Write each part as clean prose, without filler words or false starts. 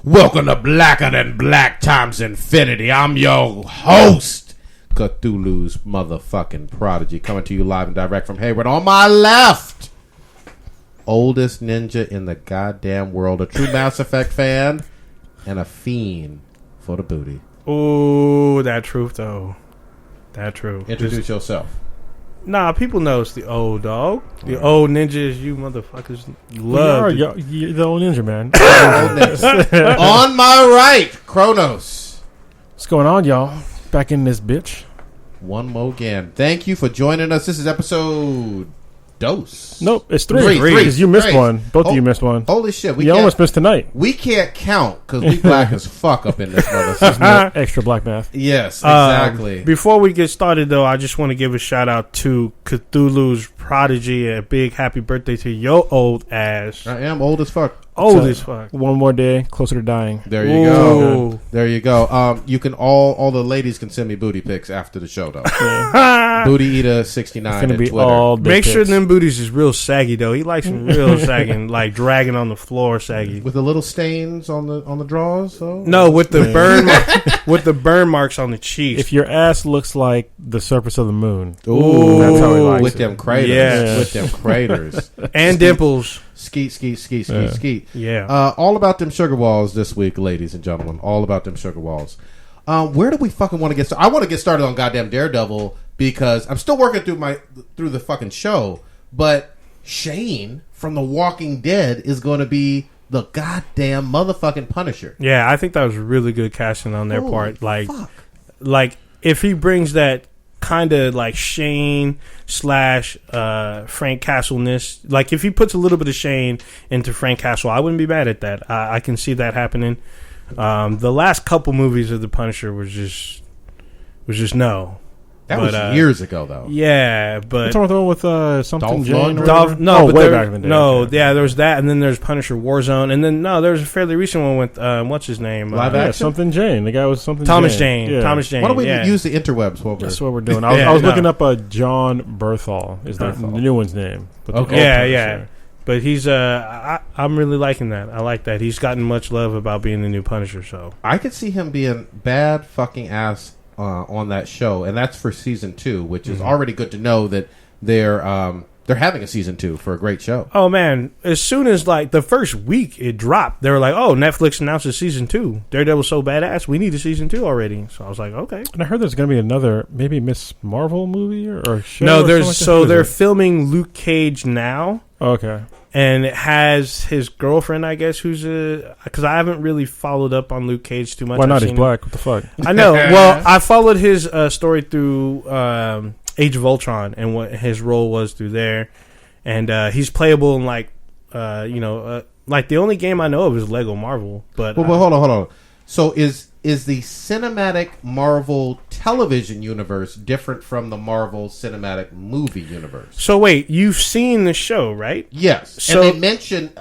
Welcome to Blacker Than Black Times Infinity. I'm your host, Cthulhu's motherfucking prodigy, coming to you live and direct from Hayward. On my left, oldest ninja in the goddamn world, a true Mass Effect fan, and a fiend for the booty. Ooh, that truth though. That true. Introduce yourself. Nah, people know it's the old dog. The old ninjas you motherfuckers love. You're the old ninja, man. On my right, Kronos. What's going on, y'all? Back in this bitch. One more again. Thank you for joining us. This is episode Dose. Nope, it's three. Because you missed one. Both of you missed one. Holy shit. You almost missed tonight. We can't count because we black as fuck up in this motherfucker. Extra black math. Yes, exactly. Before we get started, though, I just want to give a shout out to Cthulhu's prodigy. A big happy birthday to your old ass. I am old as fuck. Old as fuck. One more day, closer to dying. There you go. There you go. You can all the ladies can send me booty pics after the show though. Booty Eater 69 at Twitter. All Make sure them booties is real saggy though. He likes them real sagging, like dragging on the floor saggy. With the little stains on the drawers. So no, with the with the burn marks on the cheeks. If your ass looks like the surface of the moon, ooh, that's how he likes with it. them craters. Yes. With them craters and dimples. Skeet. Yeah. All about them sugar walls this week, ladies and gentlemen. All about them sugar walls. Where do we fucking want to get started? I want to get started on goddamn Daredevil because I'm still working through the fucking show. But Shane from The Walking Dead is going to be the goddamn motherfucking Punisher. Yeah, I think that was really good casting on their part. Like if he brings that kind of like Shane / Frank Castle-ness. Like if he puts a little bit of Shane into Frank Castle, I wouldn't be mad at that. I can see that happening. The last couple movies of the Punisher was just no. That was years ago, though. Yeah, but you're talking about the one with something Jane? Way back in the day. No, yeah, there was that, and then there's Punisher Warzone, and then there was a fairly recent one with what's his name? Live action? Something Jane. The guy was something Thomas Jane. Jane. Yeah. Thomas Jane. Why don't we use the interwebs? That's what we're doing. I was looking up John Berthal. Is the new one's name? Okay. Yeah. But he's I'm really liking that. I like that. He's gotten much love about being the new Punisher. So I could see him being bad fucking ass on that show, and that's for season 2, which is already good to know that they're having a season 2 for a great show. Oh man! As soon as like the first week it dropped, they were like, "Oh, Netflix announces season 2. Daredevil's so badass, we need a season 2 already." So I was like, "Okay." And I heard there's going to be another maybe Miss Marvel movie or show. No, they're filming Luke Cage now. Okay. And it has his girlfriend, I guess, who's because I haven't really followed up on Luke Cage too much. Why not? He's black. What the fuck? I know. Well, I followed his story through Age of Ultron and what his role was through there, and he's playable in like the only game I know of is Lego Marvel. But hold on. So is the cinematic Marvel television universe different from the Marvel cinematic movie universe? So wait, you've seen the show, right? Yes. So, and they mentioned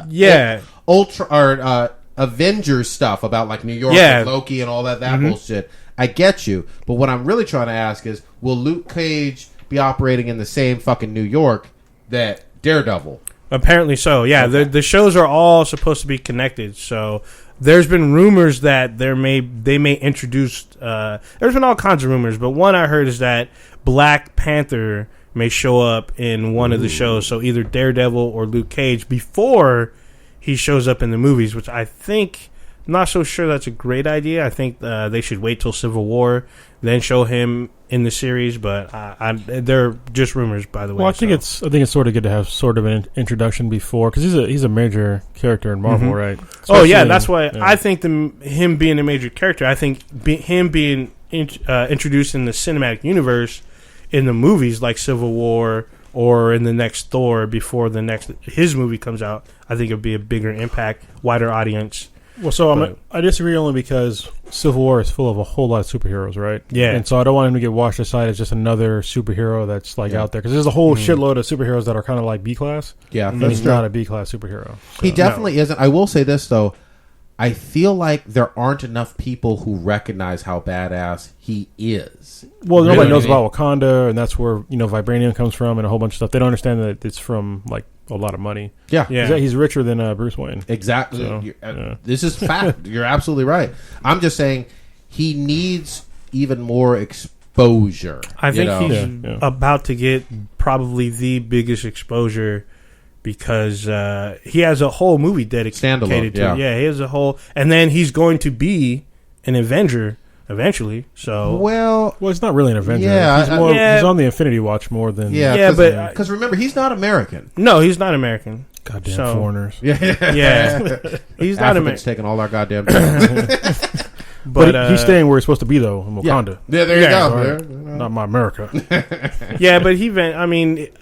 Ultra or Avengers stuff about like New York and Loki and all that bullshit. I get you, but what I'm really trying to ask is, will Luke Cage be operating in the same fucking New York that Daredevil? Apparently so. Yeah, okay. The shows are all supposed to be connected. So there's been rumors that they may introduce. There's been all kinds of rumors, but one I heard is that Black Panther may show up in one of the shows. So either Daredevil or Luke Cage before he shows up in the movies, which I think. I'm not so sure that's a great idea. I think they should wait till Civil War, then show him in the series. But they're just rumors, by the way. Well, I think it's sort of good to have sort of an introduction before, because he's a major character in Marvel, right? Especially that's why I think him being a major character. I think him being introduced in the cinematic universe in the movies like Civil War or in the next Thor before his movie comes out. I think it'd be a bigger impact, wider audience. Well, so I disagree only because Civil War is full of a whole lot of superheroes, right? Yeah. And so I don't want him to get washed aside as just another superhero that's like out there. Because there's a whole shitload of superheroes that are kind of like B-class. Yeah. And he's not a B-class superhero. So. He definitely isn't. I will say this, though. I feel like there aren't enough people who recognize how badass he is. Well, nobody knows about Wakanda, and that's where, Vibranium comes from and a whole bunch of stuff. They don't understand that it's from, like, a lot of money. Yeah. He's richer than Bruce Wayne. Exactly. So, This is fact. You're absolutely right. I'm just saying he needs even more exposure. I think he's about to get probably the biggest exposure because he has a whole movie dedicated to it. Yeah, he has a whole... And then he's going to be an Avenger eventually, so... Well, it's not really an Avenger. Yeah, he's on the Infinity Watch more than... Yeah, but... Because remember, he's not American. No, he's not American. Goddamn foreigners. Yeah. He's not American. Taking all our goddamn jobs. But he's staying where he's supposed to be, though, in Wakanda. Yeah, there you go. Right. Not my America. Yeah, but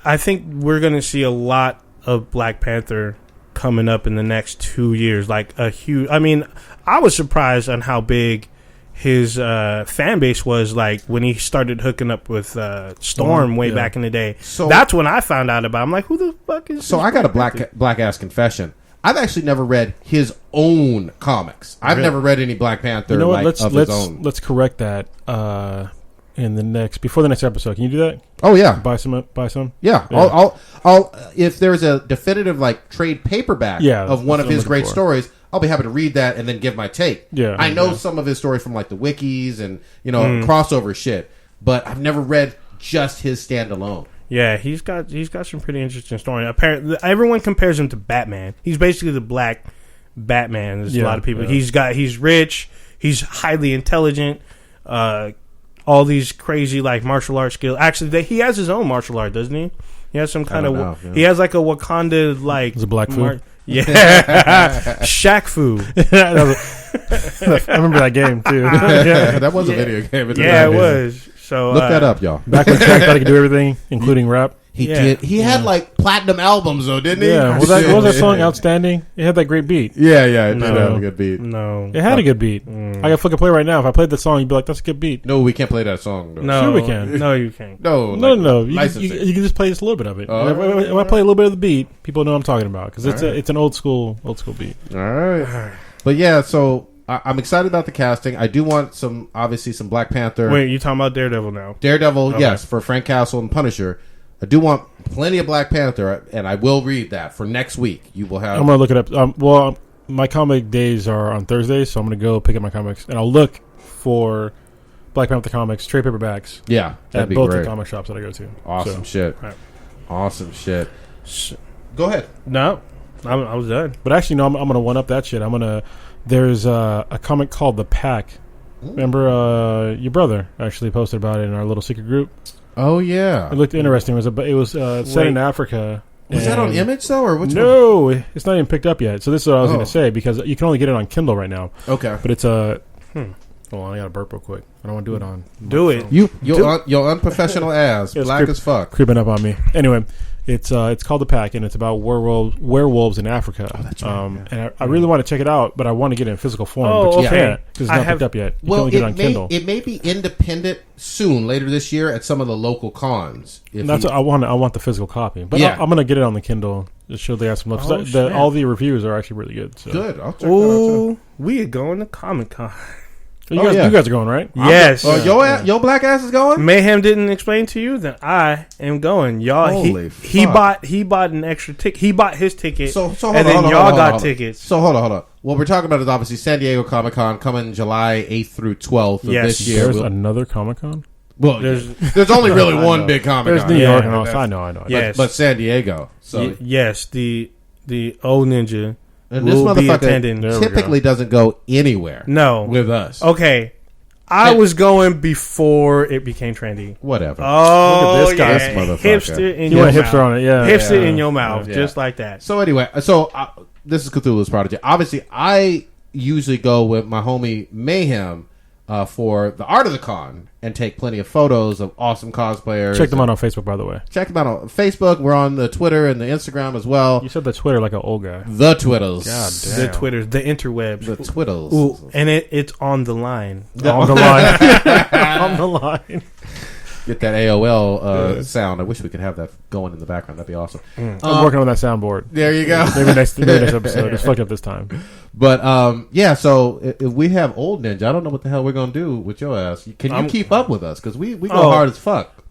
I think we're going to see a lot of Black Panther coming up in the next 2 years. Like a huge... I mean, I was surprised on how big his fan base was, like, when he started hooking up with Storm way back in the day. So that's when I found out about him. I'm like, who the fuck is So I got a black ass confession. I've actually never read his own comics. I've never read any Black Panther his own. Let's correct that before the next episode. Can you do that? Oh yeah, buy some. Yeah. I'll if there's a definitive trade paperback of one of his great stories, I'll be happy to read that and then give my take. Yeah, I know some of his stories from the wikis and crossover shit, but I've never read just his standalone. Yeah, he's got some pretty interesting stories. Apparently, everyone compares him to Batman. He's basically the Black Batman. There's a lot of people. Yeah. He's rich. He's highly intelligent. All these crazy martial arts skills. Actually, he has his own martial art, doesn't he? He has some kind of. He has a Wakanda Is it Black Fu? Yeah, Shaq Fu. I remember that game too. That was a video game. It was. So look that up, y'all. Back when Shaq thought he could do everything, including rap. He did. He had platinum albums though, didn't he? Yeah. What was that song? Outstanding. It had that great beat. Yeah. It did have a good beat. No, it had a good beat. I got fucking play right now. If I played the song, you'd be like, "That's a good beat." No, we can't play that song. Though. No, sure we can. No, you can't. No. You can just play just a little bit of it. When I play a little bit of the beat, people know what I'm talking about because it's an old school beat. All right. But yeah, so I'm excited about the casting. I do want some Black Panther. Wait, you talking about Daredevil now? Daredevil, okay. Yes, for Frank Castle and Punisher. I do want plenty of Black Panther, and I will read that for next week. You will have. I'm gonna look it up. My comic days are on Thursdays, so I'm gonna go pick up my comics, and I'll look for Black Panther comics, trade paperbacks. Yeah, at both the comic shops that I go to. Awesome shit. Right. Awesome shit. Go ahead. No, I was done. But actually, no. I'm gonna one up that shit. There's a comic called The Pack. Ooh. Remember, your brother actually posted about it in our little secret group. Oh yeah, it looked interesting. It was set in Africa. Was that on Image though, or which no? One? It's not even picked up yet. So this is what I was going to say because you can only get it on Kindle right now. Okay, but it's a. Hold on, I got to burp real quick. I don't want to do it on. Do it. Your unprofessional ass, black as fuck, creeping up on me. Anyway. It's called The Pack, and it's about werewolves in Africa. Oh, that's right. And I really want to check it out, but I want to get it in physical form, but you can't because it's not picked up yet. You can only get it on Kindle. It may be independent soon, later this year, at some of the local cons. I want the physical copy, but I'm going to get it on the Kindle. Just show they have some love. All the reviews are actually really good. So. Good. I'll check that out too. We are going to Comic-Con. You guys are going, right? Yes. Your black ass is going? Mayhem didn't explain to you, then I am going. Y'all, he bought an extra ticket. He bought his ticket, so and then y'all got tickets. So hold on. What we're talking about is obviously San Diego Comic-Con coming July 8th through 12th of this year. There's another Comic-Con? Well, there's only really one big Comic-Con. There's New York and all. I know. Yes. But San Diego. So yes, the old ninja. And this motherfucker typically doesn't go anywhere. No, with us. Okay, I was going before it became trendy. Whatever. Oh, look at this guy, this motherfucker. Hipster in your mouth. Hipster on it, yeah. Hipster in your mouth, just like that. So anyway, this is Cthulhu's Prodigy. Obviously, I usually go with my homie Mayhem for the art of the con and take plenty of photos of awesome cosplayers. Check them out on Facebook, by the way. Check them out on Facebook. We're on the Twitter and the Instagram as well. You said the Twitter like an old guy. The Twitters. God damn. The Twitters. The interwebs. The Twitters. Ooh, and it's on the line. On the line. On the line. Get that AOL sound. I wish we could have that going in the background. That'd be awesome. I'm working on that soundboard. There you go. Maybe next episode. It's fucked up this time. But so if we have old ninja, I don't know what the hell we're gonna do with your ass. Can you keep up with us? Because we go hard as fuck.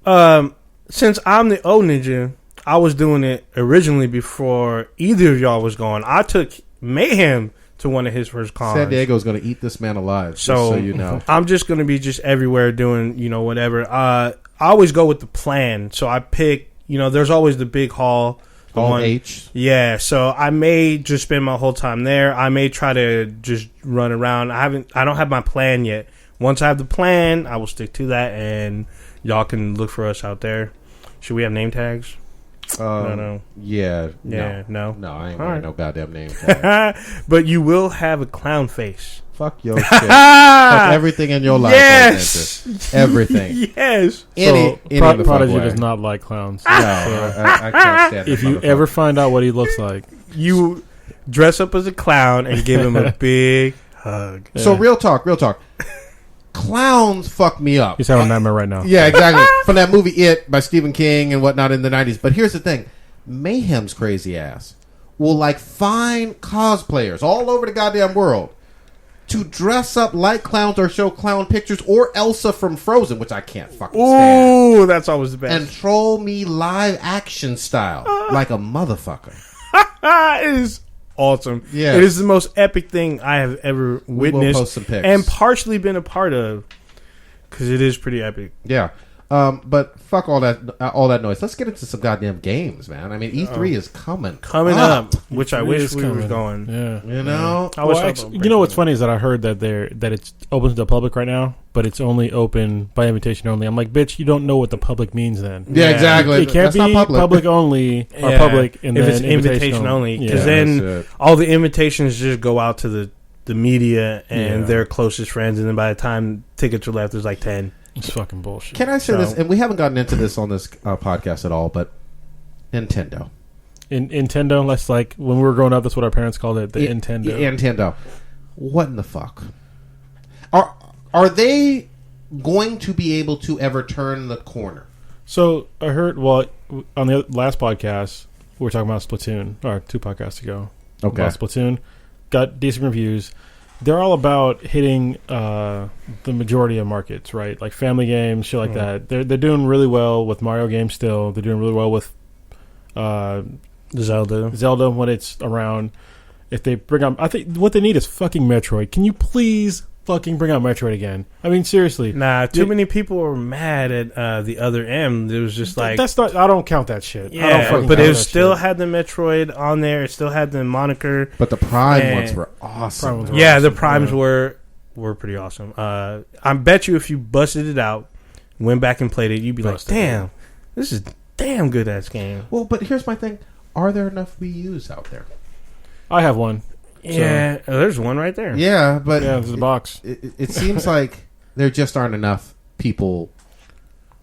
Since I'm the old ninja, I was doing it originally before either of y'all was going. I took Mayhem to one of his first cons. San Diego's going to eat this man alive, so you know. I'm just going to be just everywhere doing, whatever. I always go with the plan. So I pick, there's always the big hall. Hall H. Yeah, so I may just spend my whole time there. I may try to just run around. I don't have my plan yet. Once I have the plan, I will stick to that, and y'all can look for us out there. Should we have name tags? No. Yeah. No. No, I ain't All wearing right. no goddamn name tag. But you will have a clown face. Fuck your shit. Fuck everything in your life. Yes. Everything. Yes. Any of the fuck Prodigy way. does not like clowns. No, I can't stand If that you motherfucker. ever find out what he looks like, You dress up as a clown and give him a big hug. So real talk. Clowns fuck me up. he's having a nightmare right now. Yeah, exactly. From that movie It by Stephen King and whatnot in the 90s. But here's the thing. Mayhem's crazy ass will find cosplayers all over the goddamn world to dress up like clowns or show clown pictures or Elsa from Frozen, which I can't fucking stand. Ooh, that's always the best. And troll me live action style like a motherfucker. It is awesome. Yeah. It is the most epic thing I have ever witnessed post some pics. and partially been a part of, because it is pretty epic. Yeah. But fuck all that noise. Let's get into some goddamn games, man. I mean, E3 is coming Up, which I It wish is we was coming. going. Yeah. You know? I wish Well, I actually, you know what's funny is that I heard that it's open to the public right now, but it's only open by invitation only. I'm like, bitch, you don't know what the public means then. Yeah, exactly. It can't That's be not public only or Yeah. public and if then it's invitation only, because Yeah, then that's it. all the invitations just go out to the media and Yeah. their closest friends, and then by the time tickets are left, there's like 10. It's fucking bullshit. Can I say So- this? And we haven't gotten into this on this podcast at all, but Nintendo. In Nintendo, less like when we were growing up, that's what our parents called it, the Nintendo. Nintendo. What in the fuck? Are they going to be able to ever turn the corner? So I heard, on the last podcast, we were talking about Splatoon, or 2 podcasts ago. Okay. About Splatoon. Got decent reviews. They're all about hitting the majority of markets, right? Like family games, shit like that. They're doing really well with Mario games still. They're doing really well with Zelda when it's around. If they bring out, I think what they need is fucking Metroid. Can you please fucking bring out Metroid again? I mean, seriously. Nah, too many people were mad at the other M. It was just like, That's not. I don't count that shit. I don't yeah, fucking but count it that still shit. had the Metroid on there. It still had the moniker. But the Prime And- ones were awesome. Prime ones were Yeah, the awesome, primes yeah. were pretty awesome. I bet you if you busted it out, went back and played it, you'd be Busted like, damn, this is damn good ass game. Well, but here's my thing. Are there enough Wii U's out there? I have one. Yeah, there's one right there. Yeah, but Yeah, there's a box. it seems like there just aren't enough people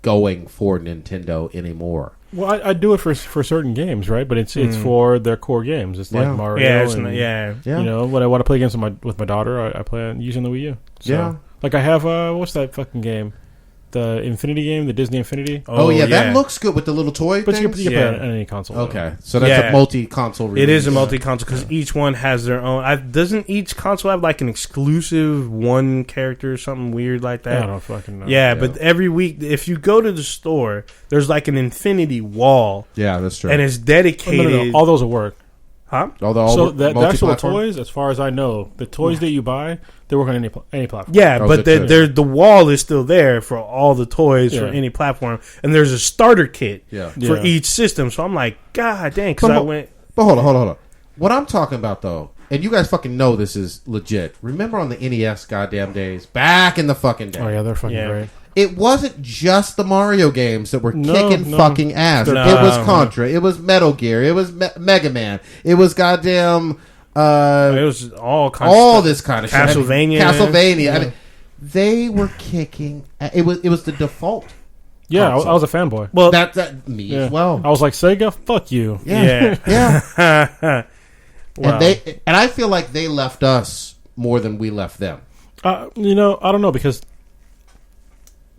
going for Nintendo anymore. Well, I do it for certain games, right? But it's for their core games. It's like Yeah. Mario. Yeah, it's and, not, yeah. Yeah. You know, when I want to play games with my daughter, I play it using the Wii U. So, Yeah. Like I have what's that fucking game? The Infinity game, the Disney Infinity. Oh, yeah, that looks good with the little toy But you things. can play it Yeah. on any console. though. Okay, so that's Yeah. a multi-console release. It is a multi-console because each one has their own. Doesn't each console have like an exclusive one character or something weird like that? I don't fucking know. Yeah, but every week, if you go to the store, there's like an infinity wall, Yeah, that's true. and it's Oh, dedicated. no. All those will work. Huh? So the actual multi-platform? toys, as far as I know, the toys that you buy, they work on any platform. Yeah, Oh, but good the wall is still there for all the toys for Yeah. any platform, and there's a starter kit Yeah. for Yeah. each system. So I'm like, God dang, because But I ho- went. But hold on. What I'm talking about, though, and you guys fucking know this is legit. Remember on the NES goddamn days? Back in the fucking day. Oh yeah, they're fucking Yeah. great. It wasn't just the Mario games that were No, kicking no. fucking ass. No. It was Contra. It was Metal Gear. It was Mega Man. It was goddamn... It was all kinds all of stuff. this kind of Castlevania. shit. Castlevania. Yeah. I mean, they were kicking... It was the default. Yeah, console. I was a fanboy. Well, That me Yeah. as well. I was like, Sega, fuck you. Yeah. Yeah. well, And I feel like they left us more than we left them. You know, I don't know because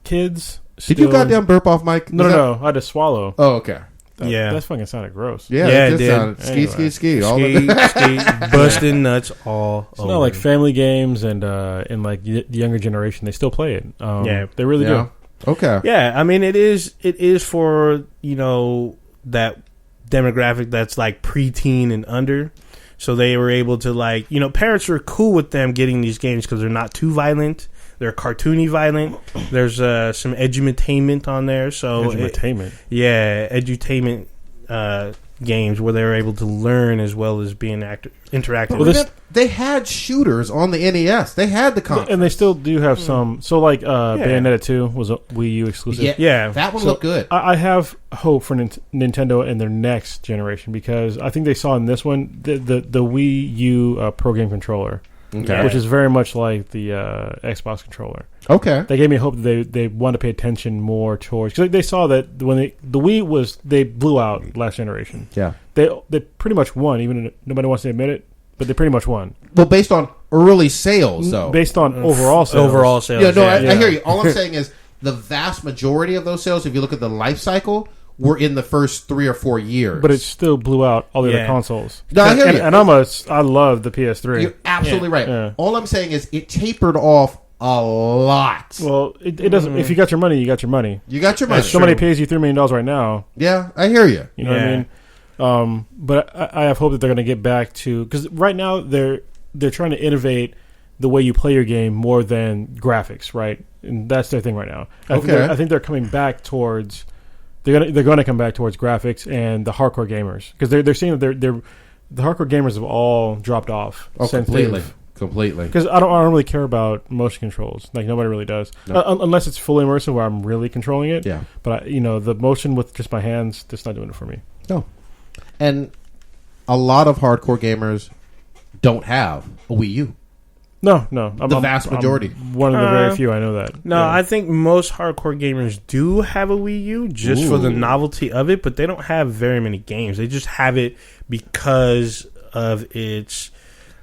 kids. Did you goddamn burp off mic? No. I had to swallow. Oh, okay. Yeah. That fucking sounded gross. Yeah, Yeah, it it did did. sound ski, Anyway. ski. All of skate, it. skate, busting nuts all It's over. not like family games and like the younger generation. They still play it. Yeah. they really Yeah. do. Okay. Yeah, I mean it is for that demographic that's like preteen and under. So they were able to like, parents are cool with them getting these games because they're not too violent. They're cartoony violent. There's some edutainment on there. So edutainment. Edutainment games where they were able to learn as well as being interactive. Well, they had shooters on the NES. They had the console. And they still do have some. So, like, Bayonetta 2 was a Wii U exclusive. Yeah. That one looked good. I have hope for Nintendo in their next generation because I think they saw in this one the Wii U Pro Game Controller, which is very much like the Xbox controller. Okay. They gave me hope that they want to pay attention more towards... Because they saw that when the Wii was... They blew out last generation. Yeah. They pretty much won, even if nobody wants to admit it. But they pretty much won. Well, based on early sales, though. Based on overall sales. Overall sales. Yeah, no, I hear you. All I'm saying is the vast majority of those sales, if you look at the life cycle, were in the first 3 or 4 years. But it still blew out all the other consoles. No, I hear you. And I love the PS3. You're absolutely right. Yeah. All I'm saying is it tapered off a lot. Well, it doesn't... If you got your money, you got your money. You got your money. If somebody pays you $3 million right now... Yeah, I hear you. You know what I mean? But I have hope that they're going to get back to... Because right now, they're trying to innovate the way you play your game more than graphics, right? And that's their thing right now. I think they're coming back towards... They're gonna come back towards graphics and the hardcore gamers. Because they're seeing that the hardcore gamers have all dropped off. Oh, completely. Because I don't really care about motion controls. Like nobody really does, unless it's fully immersive where I'm really controlling it. Yeah. But the motion with just my hands, that's not doing it for me. No. And a lot of hardcore gamers don't have a Wii U. No. The vast majority. I'm one of the very few. I know that. No, I think most hardcore gamers do have a Wii U just for the novelty of it, but they don't have very many games. They just have it because of its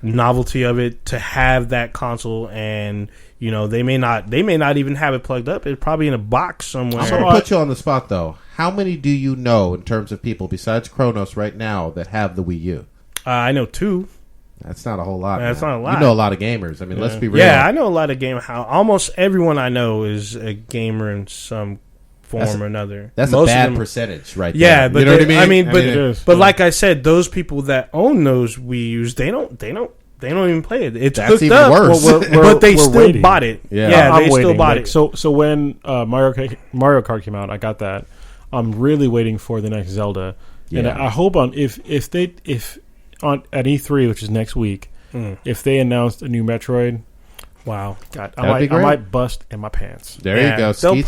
novelty of it to have that console, and they may not even have it plugged up. It's probably in a box somewhere. I'm going to put you on the spot though. How many do you know in terms of people besides Kronos right now that have the Wii U? I know 2. That's not a whole lot. That's not a lot. You know a lot of gamers. I mean, let's be real. Yeah, I know a lot of gamers. Almost everyone I know is a gamer in some form or another. That's Most a bad of them, percentage right there. Yeah, but you know what I mean? But like I said, those people that own those Wii U's, they don't even play it. It's That's hooked even up, worse. but they still waiting. bought it. Yeah, they still bought it. So when Mario Kart came out, I got that. I'm really waiting for the next Zelda, and I hope at E3, which is next week, if they announced a new Metroid, wow, God, I might bust in my pants. There you go. They'll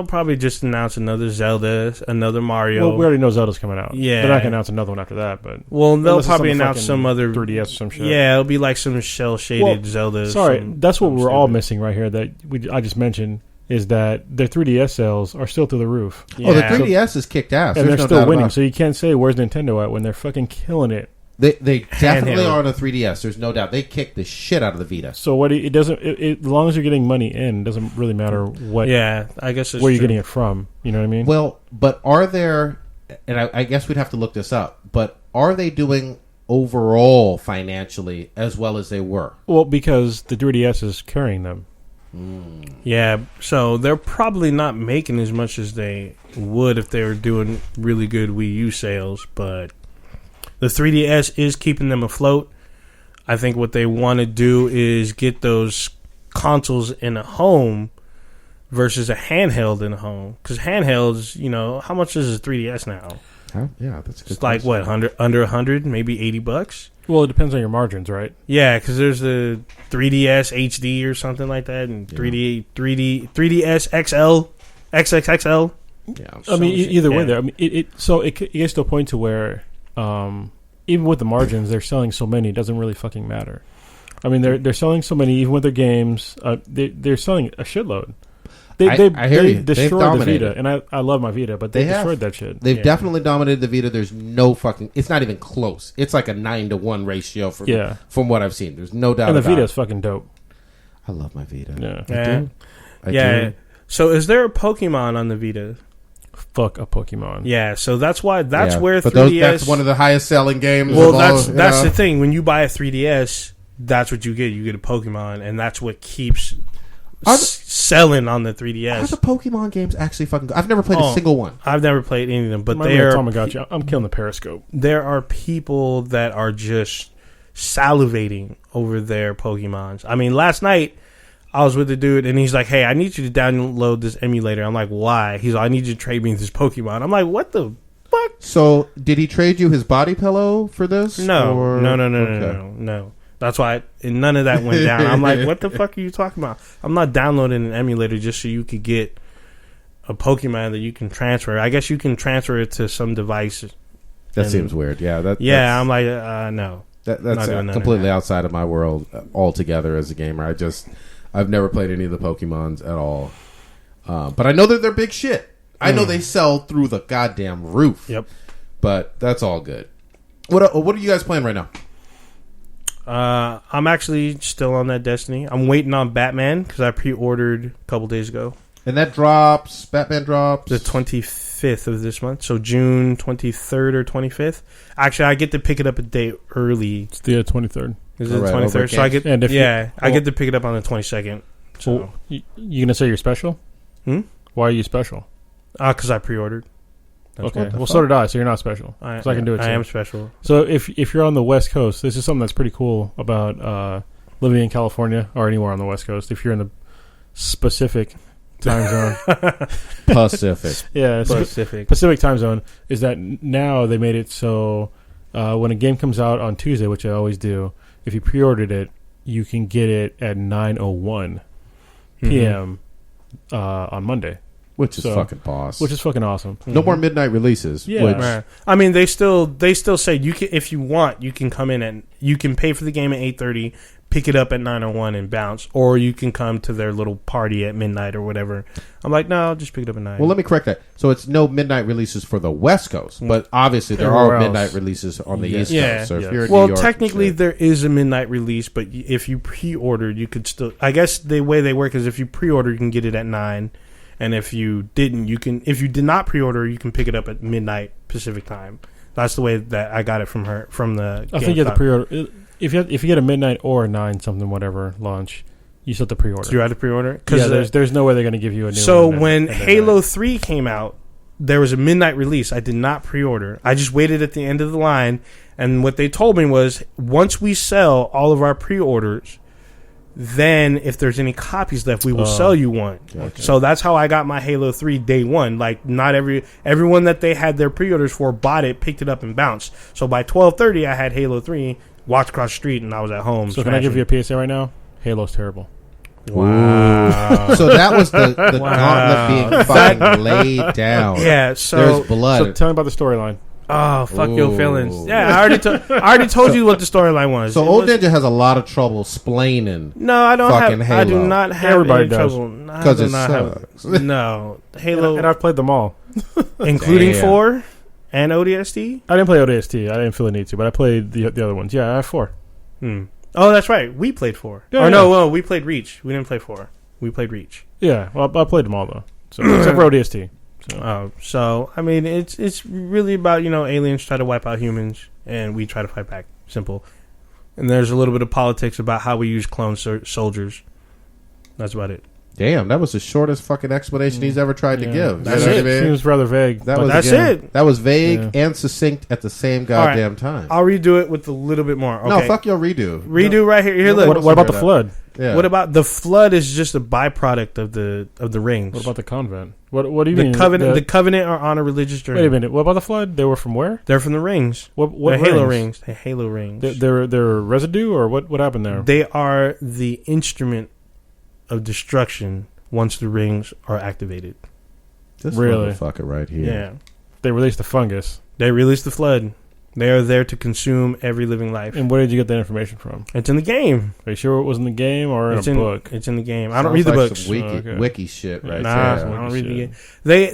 probably just announce another Zelda, another Mario. Well, we already know Zelda's coming out. Yeah, they're not gonna announce another one after that. But they'll probably announce some other 3DS or some shit. Yeah, it'll be like some shell shaded Zelda. Sorry, that's what we're all missing right here. That I just mentioned is that their 3DS sales are still through the roof. Yeah. Oh, the 3DS is kicked ass, and they're still winning. So you can't say where's Nintendo at when they're fucking killing it. They definitely are on a 3DS. There's no doubt. They kick the shit out of the Vita. So as long as you're getting money in, it doesn't really matter what. Yeah, I guess where you're getting it from. You know what I mean? Well, but are there? And I guess we'd have to look this up. But are they doing overall financially as well as they were? Well, because the 3DS is carrying them. Yeah, so they're probably not making as much as they would if they were doing really good Wii U sales, but the 3DS is keeping them afloat. I think what they want to do is get those consoles in a home versus a handheld in a home. Because handhelds, how much is a 3DS now? Yeah, that's a good. It's like what, under $100, maybe $80. Well, it depends on your margins, right? Yeah, because there's the 3DS HD or something like that, and 3DS XL, XXXL. Yeah, I mean, either way, there. I mean, it gets to a point to where, even with the margins, they're selling so many, it doesn't really fucking matter. I mean, they're selling so many, even with their games. They're selling a shitload. I hear you. Destroyed the Vita, and I love my Vita, but they destroyed that shit. They've definitely dominated the Vita. There's no fucking... It's not even close. It's like a 9-to-1 ratio from what I've seen. There's no doubt about it. And the Vita is fucking dope. I love my Vita. Yeah. I do. So is there a Pokemon on the Vita? Fuck a Pokemon. Yeah, so that's where 3DS... that's one of the highest selling games. Well, that's the thing. When you buy a 3DS, that's what you get. You get a Pokemon, and that's what keeps selling on the 3DS. Are the Pokemon games actually fucking good? I've never played a single one. I've never played any of them, but I'm killing the Periscope. There are people that are just salivating over their Pokemons. I mean, last night I was with the dude and he's like, "Hey, I need you to download this emulator." I'm like, "Why?" He's like, "I need you to trade me this Pokemon." I'm like, "What the fuck?" So, did he trade you his body pillow for this? No. That's why none of that went down. I'm like, "What the fuck are you talking about?" I'm not downloading an emulator just so you could get a Pokemon that you can transfer. I guess you can transfer it to some device. That seems weird. Yeah. I'm like, no. That's completely outside of my world altogether as a gamer. I've never played any of the Pokemons at all. But I know that they're big shit. I know they sell through the goddamn roof. Yep. But that's all good. What are you guys playing right now? I'm actually still on that Destiny. I'm waiting on Batman because I pre-ordered a couple days ago. And Batman drops? The 25th of this month. So June 23rd or 25th. Actually, I get to pick it up a day early. It's the 23rd. Is it the 23rd? So I get, I get to pick it up on the 22nd. So well, you going to say you're special? Why are you special? Because I pre-ordered. Okay. Well, so did I. So you're not special. So I can do it too. I am special. So if you're on the West Coast, this is something that's pretty cool about living in California or anywhere on the West Coast. If you're in the specific time zone, Pacific. Yeah, Pacific time zone is that now they made it so when a game comes out on Tuesday, which I always do, if you pre-ordered it, you can get it at 9:01 p.m. On Monday. Which is fucking boss. Which is fucking awesome. No more midnight releases. Yeah. I mean, they still say you can, if you want, you can come in and you can pay for the game at 8:30, pick it up at 9:01 and bounce, or you can come to their little party at midnight or whatever. I'm like, no, I'll just pick it up at 9. Well, let me correct that. So it's no midnight releases for the West Coast, but obviously there are midnight releases on the East Coast. So if you're in New York, technically there is a midnight release, but if you pre-ordered, you could still. I guess the way they work is if you pre-order, you can get it at 9. And if you didn't, you can. If you did not pre-order, you can pick it up at midnight Pacific time. That's the way that I got it from her. From the. I think you have to pre-order. If you get a midnight or a 9 something whatever launch, you still have to pre-order. So you had to pre-order because there's no way they're going to give you a new. So when Halo 3 came out, there was a midnight release. I did not pre-order. I just waited at the end of the line, and what they told me was once we sell all of our pre-orders, then if there's any copies left, we will sell you one. Okay. So that's how I got my Halo 3 day one. Like not everyone that they had their pre-orders for bought it, picked it up, and bounced. So by 12:30, I had Halo 3, walked across the street, and I was at home. So can I give you a PSA right now? Halo's terrible. Wow. So that was the gauntlet being fucking laid down. Yeah. So there's blood. So tell me about the storyline. Oh, fuck your feelings. Yeah, I already told you what the storyline was. So Old Ninja has a lot of trouble splaining. No, I don't fucking have. Halo. I do not have Everybody any does. trouble. Because it sucks. No, Halo, and I've played them all, including 4 and ODST. I didn't play ODST. I didn't feel the need to, but I played the other ones. Yeah, I have 4. Oh, that's right. We played 4. Yeah, no, we played Reach. We didn't play 4. We played Reach. Yeah, well, I played them all though. So except for ODST. So I mean, it's really about aliens try to wipe out humans and we try to fight back. Simple. And there's a little bit of politics about how we use clone soldiers. That's about it. Damn, that was the shortest fucking explanation he's ever tried to give. That's it. What I mean? Seems rather vague. That's it. That was vague and succinct at the same goddamn time. I'll redo it with a little bit more. Okay. No, fuck your redo. Redo right here. Here, look. What about the flood? Yeah. What about the flood? Is just a byproduct of the rings. What about the convent? What do you mean? The covenant are on a religious journey. Wait a minute. What about the flood? They were from where? They're from the rings. What the Halo rings? The Halo rings. They're residue or what happened there? They are the instrument of destruction once the rings are activated. This really? motherfucker right here. Yeah. They released the fungus. They released the flood. They are there to consume every living life. And where did you get that information from? It's in the game. Are you sure it was in the game or in a book? It's in the game. I don't read the books. Some wiki shit right there. I don't read the game.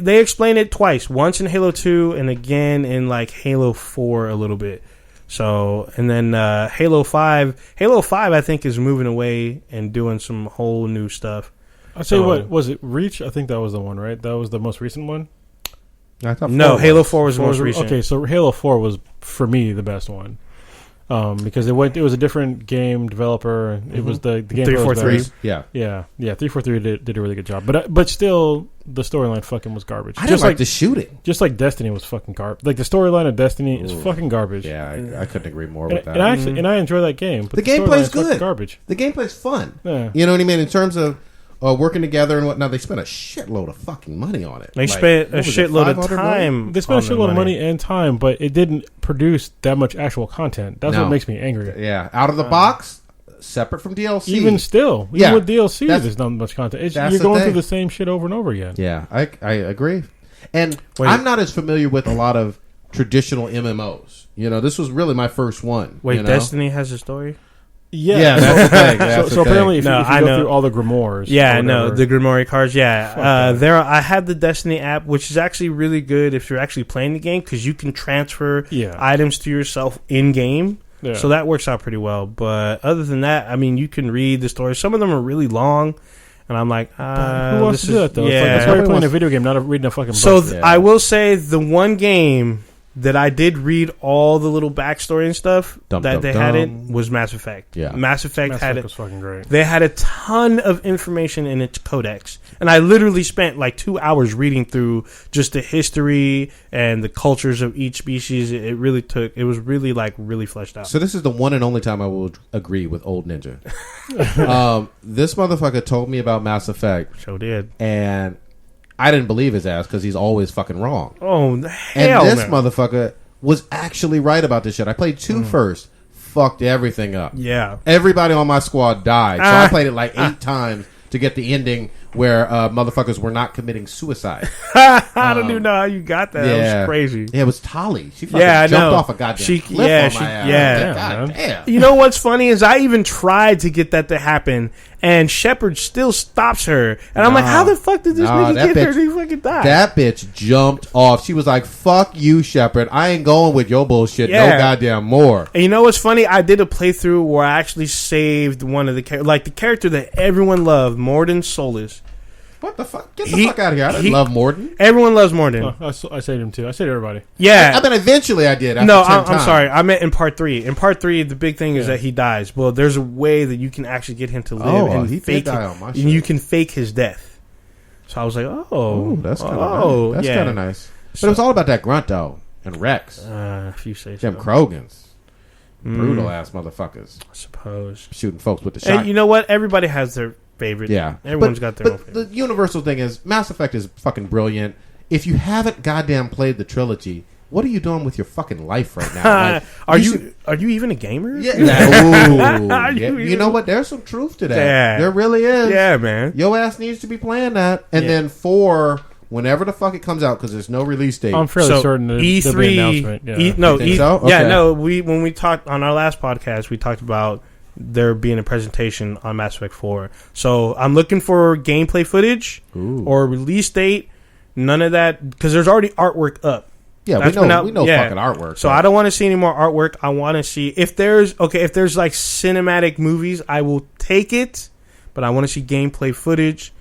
They explain it twice. Once in Halo 2 and again in like Halo 4 a little bit. So, and then Halo 5. Halo 5 I think is moving away and doing some whole new stuff. I'll tell you what, was it Reach? I think that was the one, right? That was the most recent one? I thought Halo 4 was the most recent. Okay, so Halo 4 was, for me, the best one. because it was a different game developer. It was the game 343. Yeah. 343 did a really good job, but still the storyline fucking was garbage. I didn't like the shooting. Just like Destiny was fucking garbage. Like the storyline of Destiny is fucking garbage. Yeah, I couldn't agree more with that. And I enjoy that game. But the gameplay's good. Garbage. The gameplay's fun. Yeah. You know what I mean? In terms of working together and whatnot, they spent a shitload of fucking money on it. They spent a shitload of time. They spent a shitload of money and time, but it didn't produce that much actual content. That's what makes me angry. Yeah, out of the box, separate from DLC. Even with DLC, there's not much content. You're going through the same shit over and over again. Yeah, I agree. And I'm not as familiar with a lot of traditional MMOs. You know, this was really my first one. Wait, Destiny has a story? Yeah, that's the thing. So apparently, if you go through all the grimoires, the grimoire cards, I have the Destiny app, which is actually really good if you're actually playing the game because you can transfer items to yourself in game. Yeah. So that works out pretty well. But other than that, I mean, you can read the story. Some of them are really long, and I'm like, who wants to do that though? Yeah, that's why you're playing a video game, not reading a fucking book. So I will say the one game that I did read all the little backstory and stuff had it was Mass Effect. Yeah, Mass Effect was fucking great. They had a ton of information in its codex, and I literally spent like 2 hours reading through just the history and the cultures of each species. It was really like really fleshed out. So this is the one and only time I will agree with Old Ninja. This motherfucker told me about Mass Effect. Sure did. And I didn't believe his ass because he's always fucking wrong. Oh, hell And this motherfucker was actually right about this shit. I played 2 first. Fucked everything up. Yeah. Everybody on my squad died. So I played it like 8 times to get the ending where motherfuckers were not committing suicide. I don't even know how you got that. That was crazy. Yeah, it was Tali. She fucking jumped off a goddamn cliff on my ass. God damn. You know what's funny is I even tried to get that to happen, and Shepard still stops her. And I'm like, how the fuck did this nigga get there? He fucking died. That bitch jumped off. She was like, fuck you, Shepard. I ain't going with your bullshit no goddamn more. And you know what's funny? I did a playthrough where I actually saved one of the characters. Like the character that everyone loved, Mordin Solus. What the fuck? Get the fuck out of here. I didn't love Mordin. Everyone loves Mordin. I saved him too. I saved everybody. Yeah. I mean, eventually I did. No, I'm sorry. I meant in part 3. In part 3, the big thing is that he dies. Well, there's a way that you can actually get him to live and he fake did die on my shit. And you can fake his death. So I was like, that's kind of nice. That's kind of nice. But it was all about that grunt though, and Rex. If you say so. Them Krogans. Brutal ass motherfuckers. I suppose. Shooting folks with the shotgun. And you know what? Everybody has their favorite. Yeah. Everyone's got their own favorite. The universal thing is Mass Effect is fucking brilliant. If you haven't goddamn played the trilogy, what are you doing with your fucking life right now? Like, are you even a gamer? Yeah. You know what? There's some truth to that. Yeah. There really is. Yeah, man. Your ass needs to be playing that. And then 4, whenever the fuck it comes out, because there's no release date. I'm fairly certain there'll be an announcement. Yeah. When we talked on our last podcast, we talked about there being a presentation on Mass Effect 4. So I'm looking for gameplay footage or release date. None of that, because there's already artwork up. Yeah, we know fucking artwork. So I don't want to see any more artwork. I want to see if there's like cinematic movies, I will take it, but I want to see gameplay footage,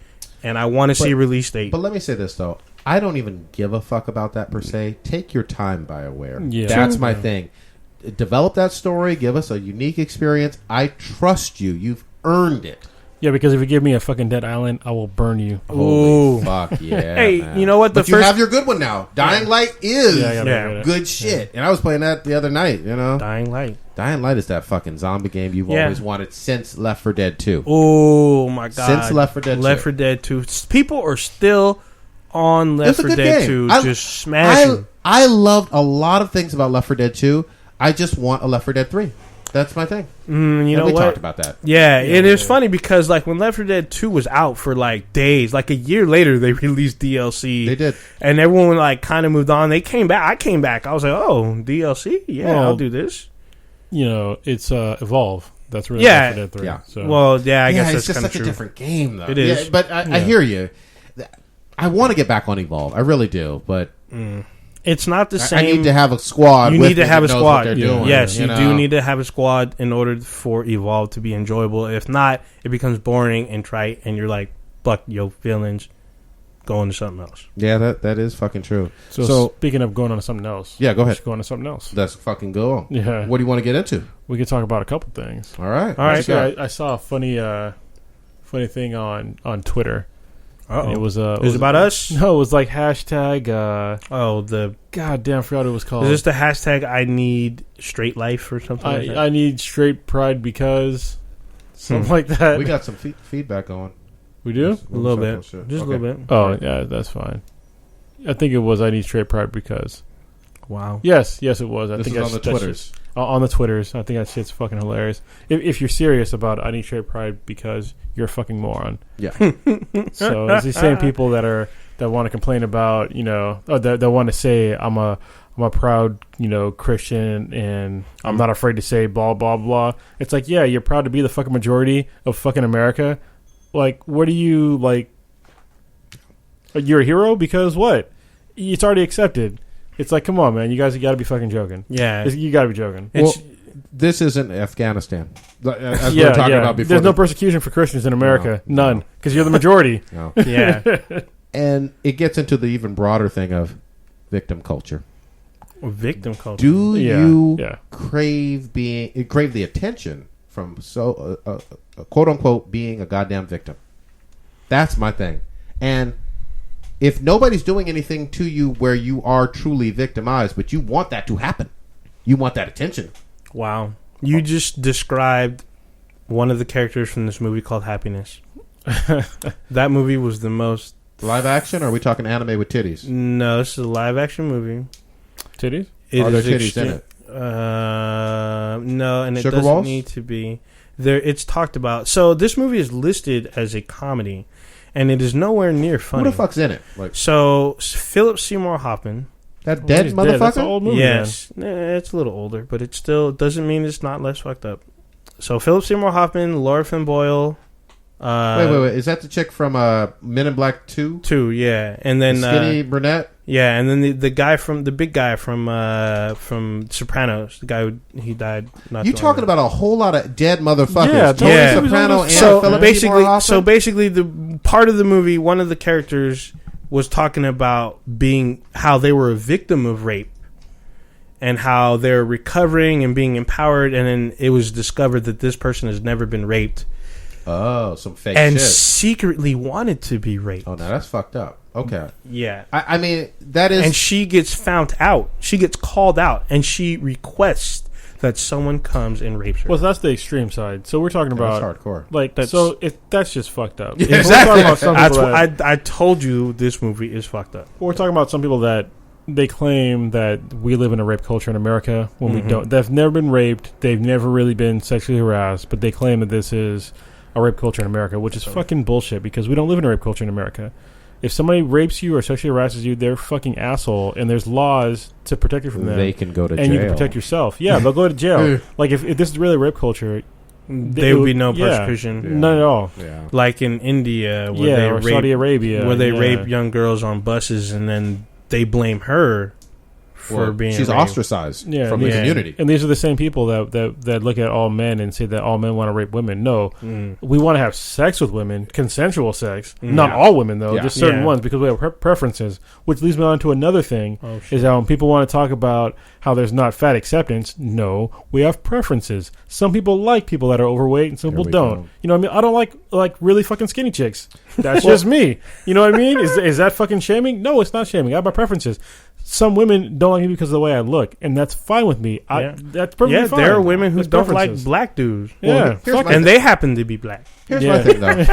and I want to see a release date. But let me say this though, I don't even give a fuck about that per se. Take your time, BioWare. Yeah. That's my thing. Develop that story. Give us a unique experience. I trust you. You've earned it. Yeah, because if you give me a fucking Dead Island, I will burn you. Holy fuck, yeah. Hey, man. You know what? You have your good one now. Dying Light is good shit. Yeah. And I was playing that the other night, you know? Dying Light. Dying Light is that fucking zombie game you've always wanted since Left 4 Dead 2. Oh, my God. Since Left 4 Dead 2. Left 4 Dead 2. People are still on Left 4 Dead 2 just smashing. I loved a lot of things about Left 4 Dead 2. I just want a Left 4 Dead 3. That's my thing. You know we what? talked about that. Yeah, and it's funny because like when Left 4 Dead 2 was out for like days, like a year later they released DLC. They did. And everyone like kind of moved on. They came back. I came back. I was like, "Oh, DLC? Yeah, I'll do this." You know, it's Evolve. That's really Left 4 Dead 3. Yeah. So. Well, yeah, I guess it's that's just such true. a different game though. It is. Yeah, but I hear you. I want to get back on Evolve. I really do, but it's not the same. I need to have a squad. You need to have a squad. Doing, yes, you do need to have a squad in order for Evolve to be enjoyable. If not, it becomes boring and trite, and you're like, "Fuck your feelings, go into something else. Yeah, that is fucking true. So speaking of going on to something else. Yeah, go ahead. Let's go on to something else. Let's fucking go on. Yeah. What do you want to get into? We could talk about a couple things. All right. I saw a funny thing on Twitter. Uh-oh. It was about us? No, it was like hashtag. Goddamn, I forgot what it was called. Is this the hashtag I need straight life or something like that? I need straight pride because something like that. We got some feedback going. We do? A little bit. Just a little bit. Oh, yeah, that's fine. I think it was I need straight pride because. Wow. Yes, it was. This is on the Twitters. On the Twitters. I think that shit's fucking hilarious. If you're serious about I need straight pride because you're a fucking moron. Yeah. So it's these same people that want to complain about, that want to say I'm a proud, Christian and I'm not afraid to say blah, blah, blah. It's like, yeah, you're proud to be the fucking majority of fucking America. Like, what do you, like, you're a hero because what? It's already accepted. It's like, come on, man. You guys got to be fucking joking. Yeah. You got to be joking. Well, this isn't Afghanistan. As we were talking about before. There's no persecution for Christians in America. No. None. Because you're the majority. No. Yeah. And it gets into the even broader thing of victim culture. Victim culture. Do you Yeah. crave the attention from quote unquote being a goddamn victim? That's my thing. And if nobody's doing anything to you where you are truly victimized, but you want that to happen, you want that attention. Wow. You just described one of the characters from this movie called Happiness. That movie was the most... Live action, or are we talking anime with titties? No, this is a live action movie. Titties? Are there titties in it? No, and it Sugar doesn't balls? need to be. It's talked about. So this movie is listed as a comedy, and it is nowhere near funny. Who the fuck's in it? Like, So Philip Seymour Hoffman. that dead He's motherfucker? That's an old movie. Yes, it's a little older, but it still doesn't mean it's not less fucked up. So Philip Seymour Hoffman, Laura Flynn Boyle. Wait. Is that the chick from Men in Black 2? 2, yeah, and then The skinny brunette? yeah, and then the big guy from Sopranos, the guy he died. Not You too long talking ago. about a whole lot of dead motherfuckers? Yeah, Tony yeah. Soprano and So Philip basically, Seymour Hoffman? the part of the movie, one of the characters was talking about how they were a victim of rape, and how they're recovering and being empowered, and then it was discovered that this person has never been raped. Oh, some fake And shit. secretly wanted to be raped. Oh, now that's fucked up. Okay. Yeah. I mean, that is... And she gets found out. She gets called out, and she requests that someone comes and rapes her. Well, that's the extreme side. So we're talking about that's hardcore. Like, that's just fucked up. Yeah, If we're exactly. talking about some That's people what I told you. This movie is fucked up. we're talking about some people that they claim that we live in a rape culture in America when we don't. They've never been raped. They've never really been sexually harassed, but they claim that this is a rape culture in America, which is fucking bullshit because we don't live in a rape culture in America. If somebody rapes you or sexually harasses you, they're a fucking asshole, and there's laws to protect you from them. They can go to jail. And you can protect yourself. Yeah, they'll go to jail. Like, if this is really rape culture, There would be no persecution. Yeah. None at all. Yeah. Like in India, where they or rape, Saudi Arabia. where they rape young girls on buses, and then they blame her for being she's raped. ostracized from the yeah. community. And these are the same people that look at all men and say that all men want to rape women. No, we want to have sex with women, consensual sex. Not all women, though, just certain ones, because we have preferences. Which leads me on to another thing, is that when people want to talk about how there's not fat acceptance, no, we have preferences. Some people like people that are overweight, and some people don't. You know what I mean? I don't like really fucking skinny chicks. That's just me. You know what I mean? Is that fucking shaming? No, it's not shaming. I have my preferences. Some women don't like me because of the way I look, and that's fine with me. That's perfectly fine. There are women who That's don't preferences. like black dudes. Yeah, And they happen to be black. Here's my thing, though.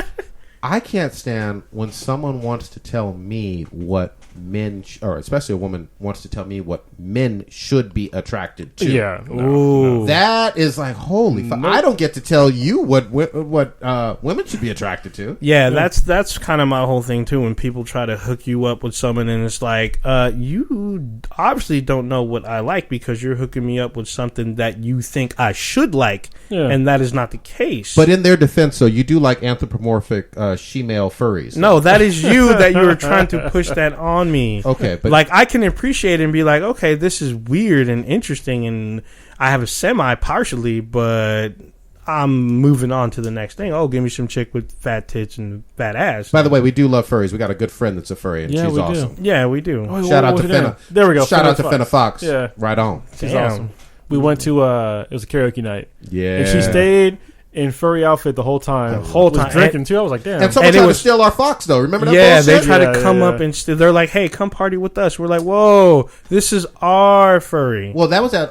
I can't stand when someone wants to tell me what men, or especially a woman, wants to tell me what men should be attracted to. Yeah. Ooh. That is like, holy fuck. I don't get to tell you what women should be attracted to. Yeah, that's kind of my whole thing too. When people try to hook you up with someone, and it's like, you obviously don't know what I like because you're hooking me up with something that you think I should like, and that is not the case. But in their defense, though, you do like anthropomorphic she-male furries. No, that is you that you were trying to push that on me. Okay, but like I can appreciate it and be like, okay, this is weird and interesting, and I have a semi partially, but I'm moving on to the next thing. Oh, give me some chick with fat tits and fat ass. By the way, we do love furries. We got a good friend that's a furry, and she's we do. awesome. Yeah, we do. Oh, Shout out what to was her Finna. name? There we go. Shout out to Finna Finna Fox. Yeah. Right on. She's Damn. awesome. We went to it was a karaoke night. Yeah. And she stayed in furry outfit the whole time. The whole Was time. drinking too. I was like, damn. And someone And it tried to was- steal our fox, though. Remember that Yeah, they bullshit? try Yeah, to come yeah. up and they're like, "Hey, come party with us." We're like, "Whoa, this is our furry." Well, that was at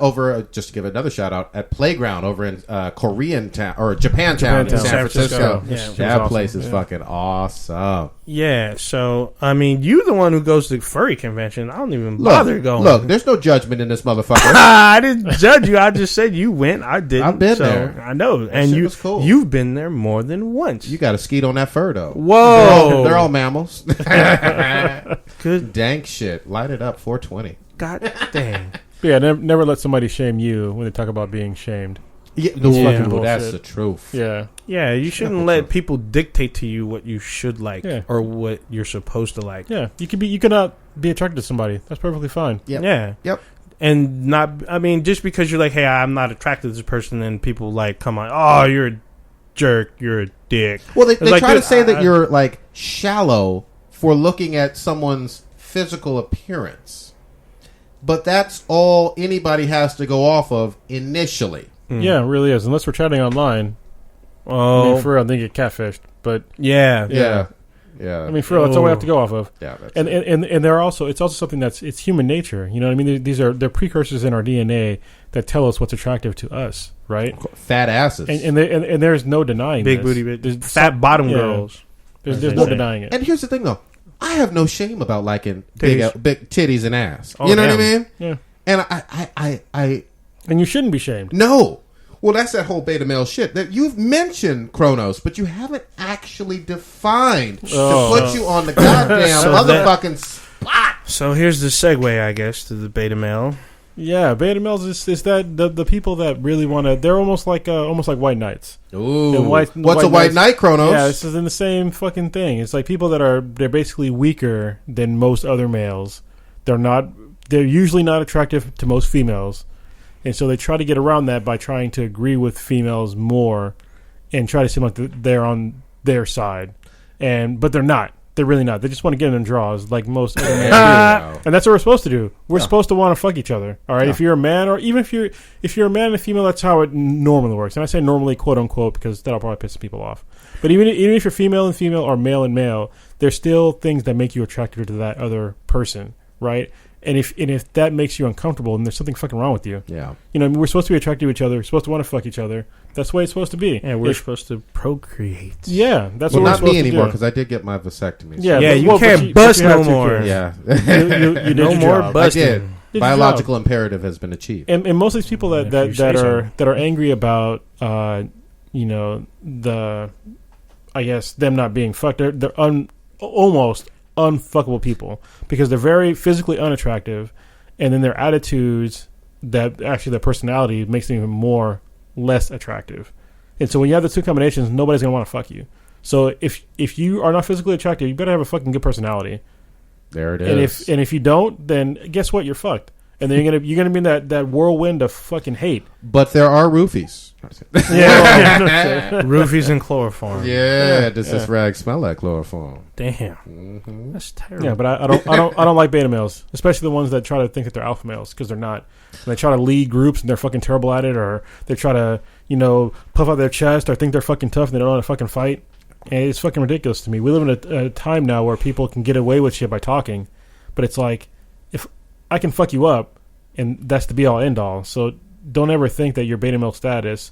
just to give another shout out, at Playground over in Korean town, or Japantown in Japantown. San San Francisco. Francisco. Yeah. She was That awesome. place is Yeah. fucking awesome. Yeah, so I mean, you the one who goes to furry convention. I don't even bother going. Look, there's no judgment in this motherfucker. I didn't judge you. I just said you went. I didn't. I've been so there. I know, and shit you was cool. you've been there more than once. You got to skeet on that fur, though. Whoa, They're all mammals. good. Dank shit. Light it up, 420. God dang. But yeah, never let somebody shame you when they talk about being shamed. Yeah, fucking that's bullshit. the truth. Yeah. Yeah, you shouldn't let people dictate to you what you should like Yeah. or what you're supposed to like. Yeah. You cannot be attracted to somebody. That's perfectly fine. Yep. Yeah. Yep. And not, I mean, just because you're like, hey, I'm not attracted to this person, and people like come on, oh, you're a jerk, you're a dick. Well, they It's like, try to dude, say that you're, like, shallow for looking at someone's physical appearance. But that's all anybody has to go off of initially. Yeah, it really is. Unless we're chatting online. I Oh, mean, for real, they get catfished. But yeah. Yeah. Yeah. I mean, for real, that's all we have to go off of. yeah, that's And it. and there are also it's also something it's human nature. You know what I mean? They're precursors in our DNA that tell us what's attractive to us, right? Fat asses. And there's no denying Big this. booty, bitch. There's Fat bottom yeah. girls. There's As no they say. denying it. And here's the thing, though. I have no shame about liking Titties. big titties and ass. Oh, You know what I damn. mean? Yeah. And I And you shouldn't be shamed. no. Well, that's that whole beta male shit that you've mentioned, Kronos, but you haven't actually defined Oh. to put you on the goddamn So motherfucking spot. So here's the segue, I guess, to the beta male. Yeah, beta males is that the people that really want to. They're almost like white knights. Ooh, And what's white a white knights- knight, Kronos? Yeah, this is in the same fucking thing. It's like people they're basically weaker than most other males. They're usually not attractive to most females. And so they try to get around that by trying to agree with females more and try to seem like they're on their side. But they're not. They're really not. They just want to get in their draws like most other men do. And that's what we're supposed to do. We're supposed to want to fuck each other. All right. Yeah. If you're a man, or even if you're a man and a female, that's how it normally works. And I say normally, quote unquote, because that'll probably piss some people off. But even if you're female and female or male and male, there's still things that make you attracted to that other person, right? And if that makes you uncomfortable, then there's something fucking wrong with you. Yeah. You know, we're supposed to be attracted to each other. We're supposed to want to fuck each other. That's the way it's supposed to be. Yeah, we're If- supposed to procreate. yeah, that's Well, what we're not supposed me to anymore do. because I did get my vasectomy. Yeah, Yeah, but- you well, can't but bust but you no have two more. kids. Yeah. You did No your more job. busting. I did. Did your Biological imperative has been achieved. And most of these people If you say that are angry about the I guess them not being fucked, they're almost unfuckable people because they're very physically unattractive, and then their attitudes that actually their personality makes them even more less attractive. And so when you have the two combinations, nobody's gonna want to fuck you. So if you are not physically attractive, you better have a fucking good personality. There it is. And if you don't, then guess what? You're fucked. And then you're gonna be in that whirlwind of fucking hate. But there are roofies. Yeah. Roofies and chloroform. Yeah, does this rag smell like chloroform? Damn. Mm-hmm. That's terrible. Yeah, but I don't like beta males, especially the ones that try to think that they're alpha males because they're not. And they try to lead groups and they're fucking terrible at it, or they try to puff out their chest or think they're fucking tough and they don't know how to fucking fight. And it's fucking ridiculous to me. We live in a time now where people can get away with shit by talking, but it's like if I can fuck you up, and that's the be all end all. So don't ever think that your beta male status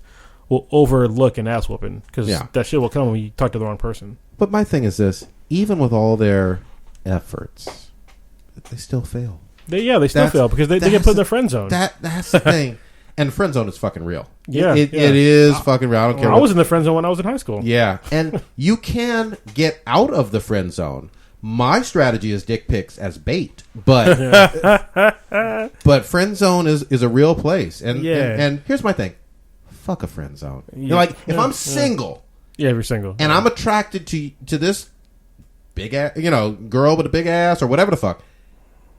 will overlook an ass whooping because that shit will come when you talk to the wrong person. But my thing is this: even with all their efforts, they still fail. They still fail because they get put in the friend zone. That's the thing. And friend zone is fucking real. Yeah, It yeah. is fucking real. I don't care. I was in the friend zone when I was in high school. Yeah, and you can get out of the friend zone. My strategy is dick pics as bait, but but friend zone is a real place. And and here's my thing: fuck a friend zone. Yeah. You know, like if I'm single, Yeah, if you're single, and I'm attracted to this big ass, girl with a big ass or whatever the fuck,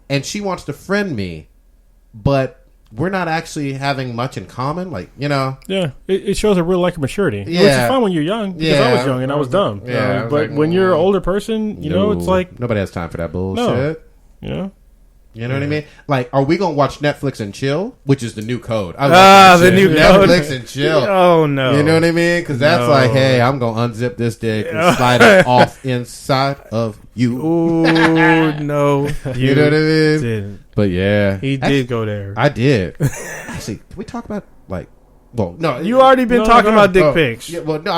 and she wants to friend me, but we're not actually having much in common. Like, you know. Yeah, it shows a real lack of maturity. Yeah. Which is fine when you're young, because I was young and I was dumb. Yeah, I was but like, when you're an older person, you know, it's like... Nobody has time for that bullshit. No. You know? You know what I mean? Like, are we gonna watch Netflix and chill? Which is the new code. I love the that new shit. code. Netflix and chill. Oh no! You know what I mean? Because that's like, hey, I'm gonna unzip this dick and slide it off inside of you. Ooh, no, You know what I mean? Didn't. But yeah, He did go there. I did. Actually, can we talk about like? Well, no, You already been talking about dick pics. Yeah, well, no,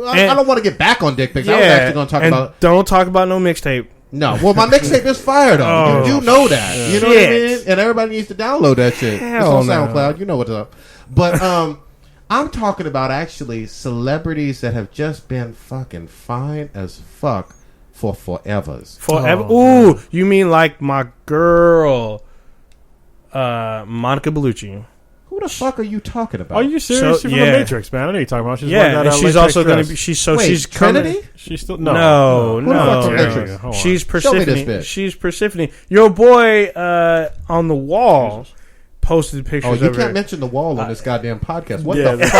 I don't want to get back on dick pics. I was Yeah, actually gonna talk and about. don't talk about no mixtape. No, well, my mixtape is fire though. Oh, you know that. You know what I shit. mean? And everybody needs to download that shit. It's Hell on no. SoundCloud. You know what's up. But I'm talking about actually celebrities that have just been fucking fine as fuck for forevers. Forever. Oh, Ooh, you mean like my girl, Monica Bellucci? Who the fuck are you talking about? Are you serious? So, She's yeah. from The Matrix, man. I know you're talking about. She's Yeah, and she's also going to be. Wait, She's Trinity? coming. She's still No. Who the fuck's in Here Matrix? we go. Hold on. She's Show me this Persephone. bitch. She's Persephone. Your boy on the wall posted pictures Oh, you of her. can't mention the wall on this goddamn podcast. What Yeah, the fuck?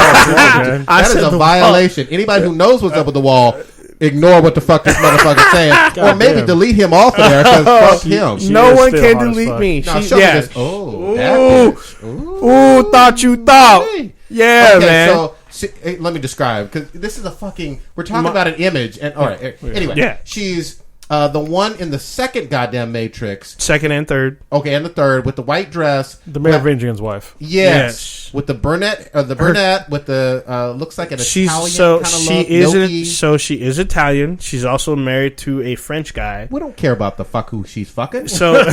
man. I That is said a the violation. Anybody who knows what's up with the wall, ignore what the fuck this motherfucker's saying, or maybe damn. delete him off of there because fuck him. She No is one still can hot as delete fuck. me. Now She- show me yeah. this. Oh, that Ooh. bitch. Ooh, thought you thought. Hey. Yeah, Okay, man. so hey, let me describe because this is a fucking. We're talking about an image, and all right. Anyway, Yeah. she's the one in the second goddamn Matrix. Second and third. Okay, and the third with the white dress. The Mayor of Adrian's wife. Yes, with the brunette, with the looks like an She's Italian so kind of she look, is milky. she is Italian. She's also married to a French guy. We don't care about the fuck who she's fucking. So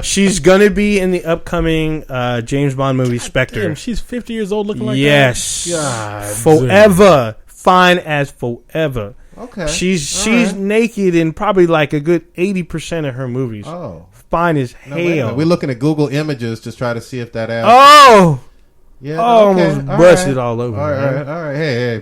she's gonna be in the upcoming James Bond movie Spectre. Damn, she's 50 years old looking like Yes, that. God forever, fine as forever. Okay, She's right. naked in probably like a good 80% of her movies. Oh, Fine as no, wait a hell. minute. We're looking at Google Images to try to see if that ass. Oh, Yeah, almost busted all over. All man. right, all right. Hey,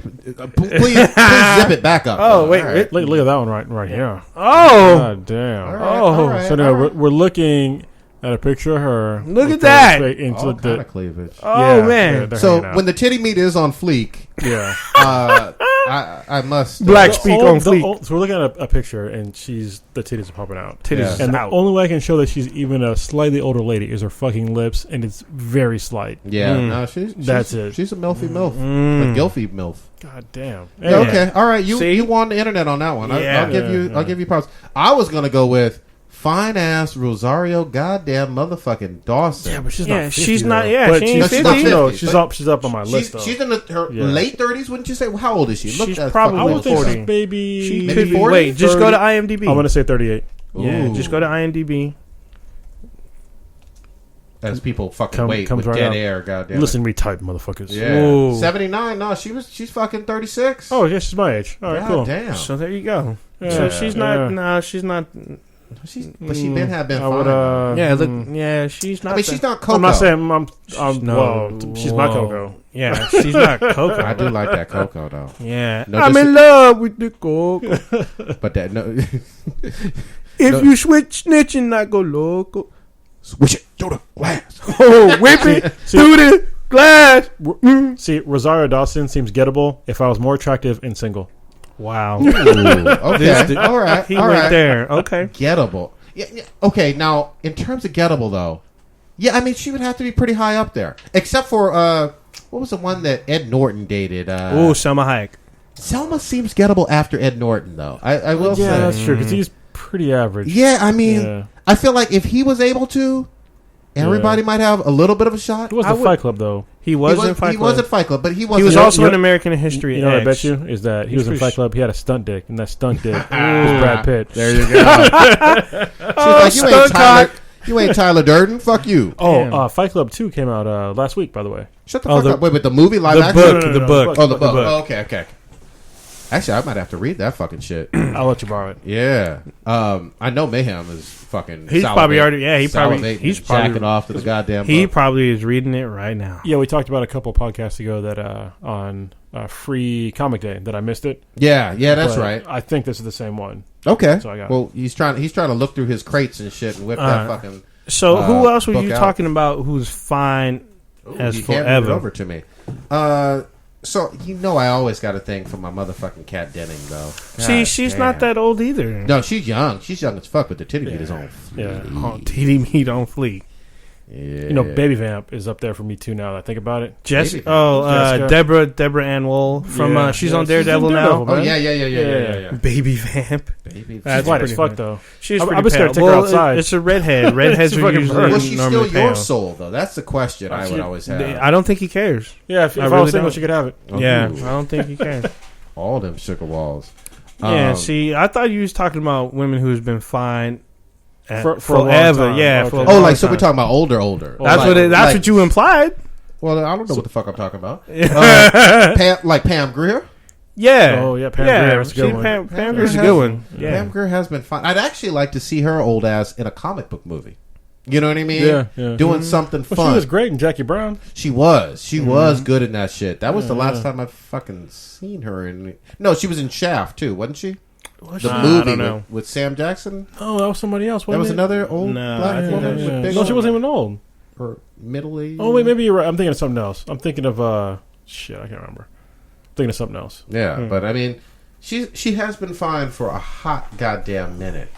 please zip it back up. Oh, wait, All right. Look at that one right here. Oh, God damn. All right, Oh. all right, So now all right. we're looking at a picture of her. Look We're at that. going straight into All the kind of cleavage. oh yeah, man. they're So hanging out. when the titty meat is on fleek, yeah. I must Black The speak ol- on the fleek. ol- so we're looking at a picture, and the titties are popping out. Titties Yeah. And out. the only way I can show that she's even a slightly older lady is her fucking lips, and it's very slight. Yeah, Mm. no, she's That's it. She's a milfy milf, Mm. a gilfy milf. God damn. Yeah, Yeah. okay, all right. You See? won the internet on that one. Yeah. I'll give you. Yeah. I'll give you props. I was gonna go with fine ass Rosario, goddamn motherfucking Dawson. Yeah, but she's Yeah, not. 50, she's not- though. yeah, But she she's, ain't No, she's 50. not 50. No, she's but up on my list. Though. she's in her Yeah. late 30s, wouldn't you say? Well, how old is she? She's at probably I fucking would think 40. she's maybe. She Maybe could be. 40? Wait, just go to 30. IMDb. I'm gonna say 38. Yeah, Ooh. just go to IMDb. As people fucking Comes wait with right dead up. air, goddamn. Listen, retype, motherfuckers. Yeah. Ooh. 79. No, she's fucking 36. Oh, yeah, she's my age. All right, God cool. damn. So there you go. Yeah, So she's not. yeah. No, she's not. But she been I fine. would. Yeah, look. Yeah, she's not. I mean, the- she's not Coco. I'm not saying No. well, she's my Whoa. Coco. Yeah, she's not Coco. I do like that Coco though. Yeah, No, I'm this in love with the Coco. But that no. If No. you switch snitching, I go loco. Switch it to the glass. Oh, whip it through the glass. See, Rosario Dawson seems gettable if I was more attractive and single. Wow. Ooh, okay. All right. He all went right. there. Okay. Gettable. Yeah, yeah. Okay. Now, in terms of gettable, though, yeah, I mean, she would have to be pretty high up there. Except for what was the one that Ed Norton dated? Ooh, Selma Hayek. Selma seems gettable after Ed Norton, though. I will Yeah, say. that's true because he's pretty average. Yeah, I mean, Yeah. I feel like if he was able to, everybody might have a little bit of a shot. He was I the would- Fight Club though. He was in Fight He Club. was at Fight Club, but he wasn't. He was You know- also you in know- American History You know what I X. bet you is that he was in pretty Fight sh- Club. He had a stunt dick, and that stunt dick was Brad Pitt. There you go. She's like, you ain't Tyler Durden. Fuck you. Damn. Oh, Fight Club 2 came out last week, by the way. Shut the Oh, fuck the- up. Wait, with the movie live The action? book. No, no, The no, book. Oh, the book. book. Oh, okay. Actually, I might have to read that fucking shit. I'll let you borrow it. Yeah. I know Mayhem is fucking. He's probably already. Yeah, he's jacking probably. off to the goddamn. He book. probably is reading it right now. Yeah, we talked about a couple podcasts ago that on Free Comic Day that I missed it. Yeah, that's But right. I think this is the same one. Okay. So I got Well, he's trying to look through his crates and shit and whip that fucking So who else were book you out. talking about who's fine as You handed it forever? over to me. So I always got a thing for my motherfucking Kat Denning, though. See, she's not that old either. No, she's young. She's young as fuck, but the titty meat is on. Yeah. Oh, TD meat on fleek. Yeah. You know, Baby Vamp is up there for me too. Now that I think about it. Jesse. Baby Oh, Jessica. Deborah Ann Wool from Yeah. she's Yeah, on she's in Daredevil Daredevil, now. Oh man. yeah. Baby Vamp. Baby. That's She's white pretty as fuck good. though. She's I'm pretty scared to pale. take her Well, outside. it's a redhead. Redheads She's are fucking usually bird. Was she normally still your pale. soul though? That's the question I would always have. I don't think he cares. Yeah, if I really was single, don't. she could have it. Yeah, Ooh. I don't think he cares. All them sugar walls. Yeah, see, I thought you was talking about women who's been fine For a long forever. time. Yeah, Okay. for a Oh, long like so time. we're talking about older. That's Like- what. That's like- what you implied. Well, I don't know what the fuck I'm talking about. Pam Grier. Yeah. Oh, yeah, Pam Grier, that's a good See, one. Pam Grier's a good one. Yeah. Pam Grier has been fine. I'd actually like to see her old ass in a comic book movie. You know what I mean? Yeah, yeah. Doing something Well, fun. she was great in Jackie Brown. She was good in that shit. That was the last time I fucking seen her in. No, she was in Shaft too, wasn't she? The I movie don't know. with Sam Jackson. Oh, that was somebody else. That was Wasn't it? another old No, I black think woman that's- with big No, she wasn't even old. or middle age. Oh wait, maybe you're right. I'm thinking of something else. I'm thinking of shit. I can't remember. thinking of something else. Yeah, but I mean, she has been fine for a hot goddamn minute.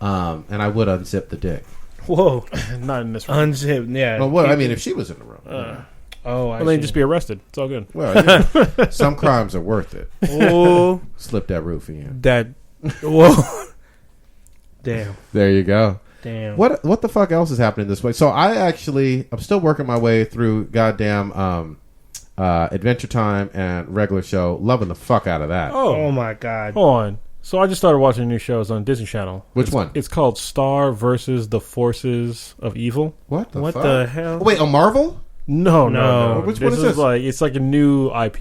And I would unzip the dick. Whoa. Not in this room. Unzipped. Yeah. Well, what I mean, if she was in the room. Oh, I Well, then see. just be arrested. It's all good. Well, yeah, some crimes are worth it. Oh, Slip that roof in. that. Whoa. Damn. There you go. Damn. What the fuck else is happening this way? So I'm still working my way through goddamn Adventure Time and regular show. Loving the fuck out of that. Oh my God. Hold on. So I just started watching new shows on Disney Channel. Which one? It's called Star versus the Forces of Evil. What the What fuck? the hell? Oh, wait, a Marvel? No. Which This one is this? It's like a new IP,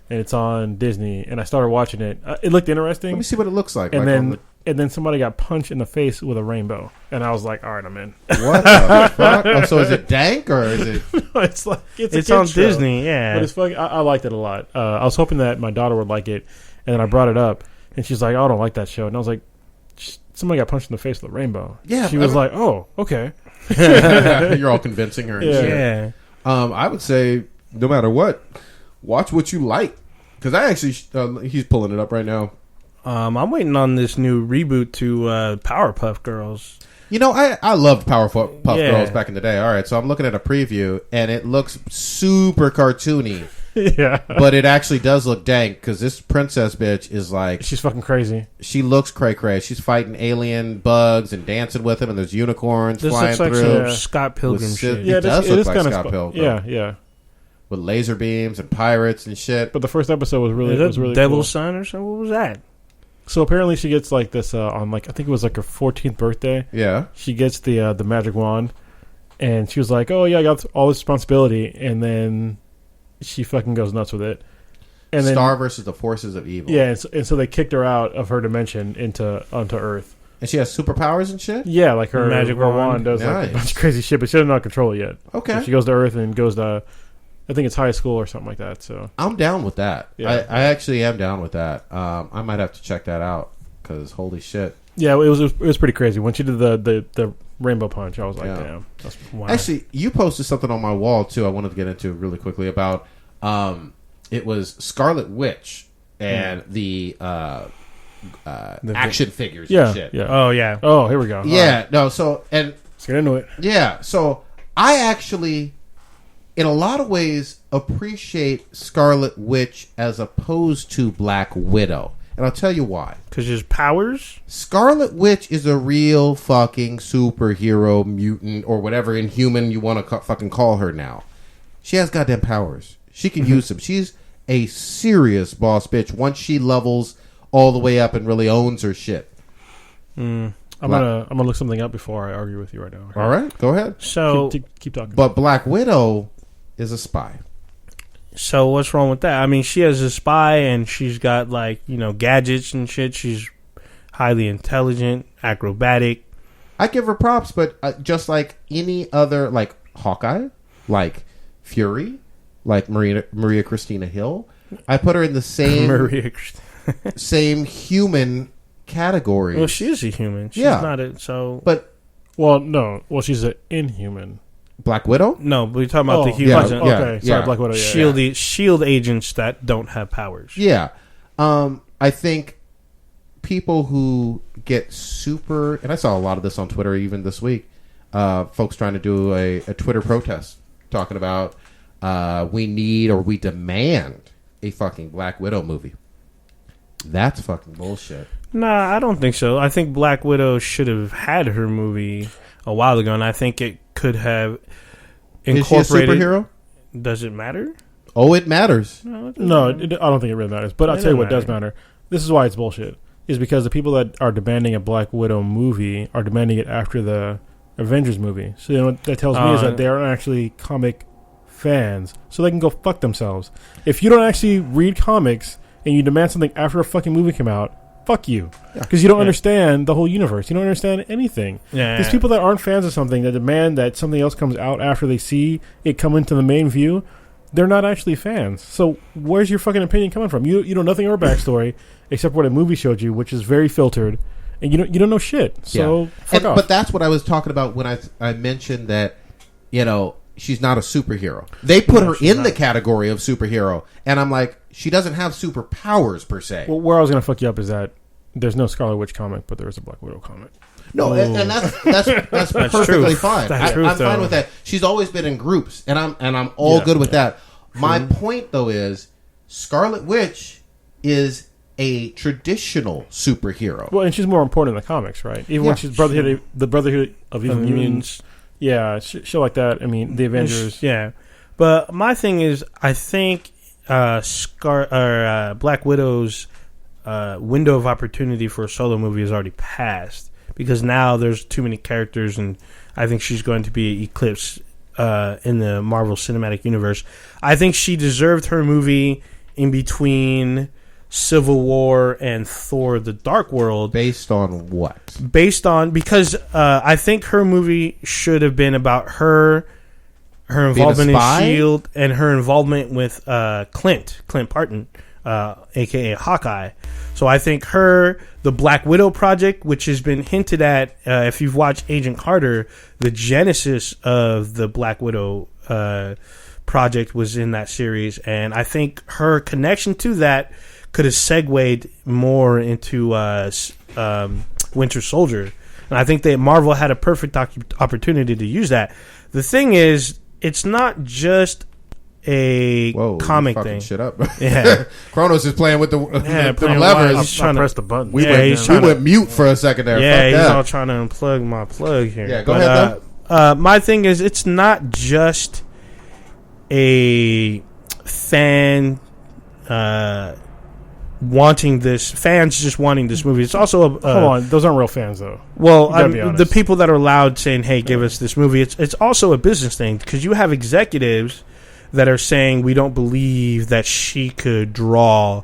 and it's on Disney. And I started watching it. It looked interesting. Let me see what it looks like. And like on then somebody got punched in the face with a rainbow, and I was like, all right, I'm in. what the fuck? Oh, so is it dank or is it? it's like it's It's a on kid's show. Disney. Yeah. But it's fucking. I liked it a lot. I was hoping that my daughter would like it, and then I brought it up, and she's like, "Oh, I don't like that show." And I was like, "Somebody got punched in the face with a rainbow." Yeah, She was like, "Oh, okay." You're all convincing her. And Yeah. shit. yeah. I would say no matter what, watch what you like. Because I actually, he's pulling it up right now. I'm waiting on this new reboot to Powerpuff Girls. You know, I loved Powerpuff Yeah. Girls back in the day. All right, so I'm looking at a preview, and it looks super cartoony, Yeah, but it actually does look dank because this princess bitch is like, she's fucking crazy. she looks cray-cray. She's fighting alien bugs and dancing with them, and there's unicorns This flying looks like through some Scott Pilgrim With shit. Sid- Yeah, It does it look is like kind of Scott Pilgrim. Yeah. with laser beams and pirates and shit. But the first episode was really Is that was really Devil's cool. Son or something? What was that? So apparently she gets like this on like I think it was like her 14th birthday. Yeah. She gets the magic wand, and she was like, "Oh yeah, I got all this responsibility," and then she fucking goes nuts with it. And then Star versus the forces of evil. yeah, and so they kicked her out of her dimension onto Earth. And she has superpowers and shit? Yeah, like her Magic her wand. does like Nice. a bunch of crazy shit, but she doesn't know how to control it yet. Okay. So she goes to Earth and goes to, I think it's high school or something like that. So I'm down with that. Yeah. I actually am down with that. I might have to check that out because holy shit. yeah, it was pretty crazy when she did the rainbow punch. I was like, Yeah. damn, that's wow. Actually, you posted something on my wall too. I wanted to get into really quickly about. It was Scarlet Witch and the action figures. yeah, and shit. yeah. Oh yeah. Oh, here we go. All Yeah. right, No. So and let's get into it. yeah. So I actually, in a lot of ways, appreciate Scarlet Witch as opposed to Black Widow, and I'll tell you why. Because there's powers. Scarlet Witch is a real fucking superhero, mutant, or whatever inhuman you want to fucking call her now. She has goddamn powers. She can use them. She's a serious boss bitch once she levels all the way up and really owns her shit. I'm gonna look something up before I argue with you right now. Okay? All right, go ahead. So Keep talking. But Black Widow is a spy. so what's wrong with that? I mean, she has a spy and she's got like gadgets and shit. She's highly intelligent, acrobatic. I give her props, but just like any other, like Hawkeye, like Fury, like Maria Christina Hill, I put her in the same Maria Christina. same human category. Well, she is a human. She's Yeah. not a so. But Well, no. Well, she's an Inhuman. Black Widow? No, but we're talking about the yeah, human Okay, sorry, Black Widow. Yeah, shield agents that don't have powers. Yeah. I think people who get super, and I saw a lot of this on Twitter even this week, folks trying to do a Twitter protest talking about we need or we demand a fucking Black Widow movie. That's fucking bullshit. Nah, I don't think so. I think Black Widow should have had her movie a while ago, and I think it could have incorporated. Is she a superhero? Does it matter? Oh, it matters. No, I don't think it really matters. But I'll tell you what does matter. This is why it's bullshit. Is because the people that are demanding a Black Widow movie are demanding it after the Avengers movie. So you know what that tells me is that they aren't actually comic fans, so they can go fuck themselves. If you don't actually read comics and you demand something after a fucking movie came out, fuck you. Because you don't understand the whole universe. You don't understand anything. These people that aren't fans of something, that demand that something else comes out after they see it come into the main view, they're not actually fans. So where's your fucking opinion coming from? You know nothing of her backstory except what a movie showed you, which is very filtered, and you don't know shit. So fuck off. But that's what I was talking about when I mentioned that, you know, she's not a superhero. They put her in the category of superhero, and I'm like, she doesn't have superpowers per se. Well, where I was going to fuck you up is that there's no Scarlet Witch comic, but there is a Black Widow comic. No, and that's perfectly fine. I'm fine with that. She's always been in groups, and I'm all good with that. My point though is Scarlet Witch is a traditional superhero. Well, and she's more important in the comics, right? Even when she's the Brotherhood of Evil Mutants. Yeah, shit like that. I mean, the Avengers. Yeah, but my thing is, I think Black Widow's window of opportunity for a solo movie has already passed, because now there's too many characters, and I think she's going to be eclipsed in the Marvel Cinematic Universe. I think she deserved her movie in between Civil War and Thor: The Dark World. Based on what? Because I think her movie should have been about her involvement in S.H.I.E.L.D. and her involvement with Clint Barton, a.k.a. Hawkeye. So I think the Black Widow project, which has been hinted at, if you've watched Agent Carter, the genesis of the Black Widow project was in that series. And I think her connection to that could have segued more into Winter Soldier. And I think that Marvel had a perfect opportunity to use that. The thing is, it's not just a comic thing. Shit up. Yeah. Kronos is playing with the playing levers. He's trying to press the button. We went mute for a second there. Yeah, he's all trying to unplug my plug here. Yeah, go ahead, my thing is, it's not just a fan fans just wanting this movie. It's also hold on, those aren't real fans though. Well, the people that are loud saying, "Hey, give us this movie." It's also a business thing, because you have executives that are saying, we don't believe that she could draw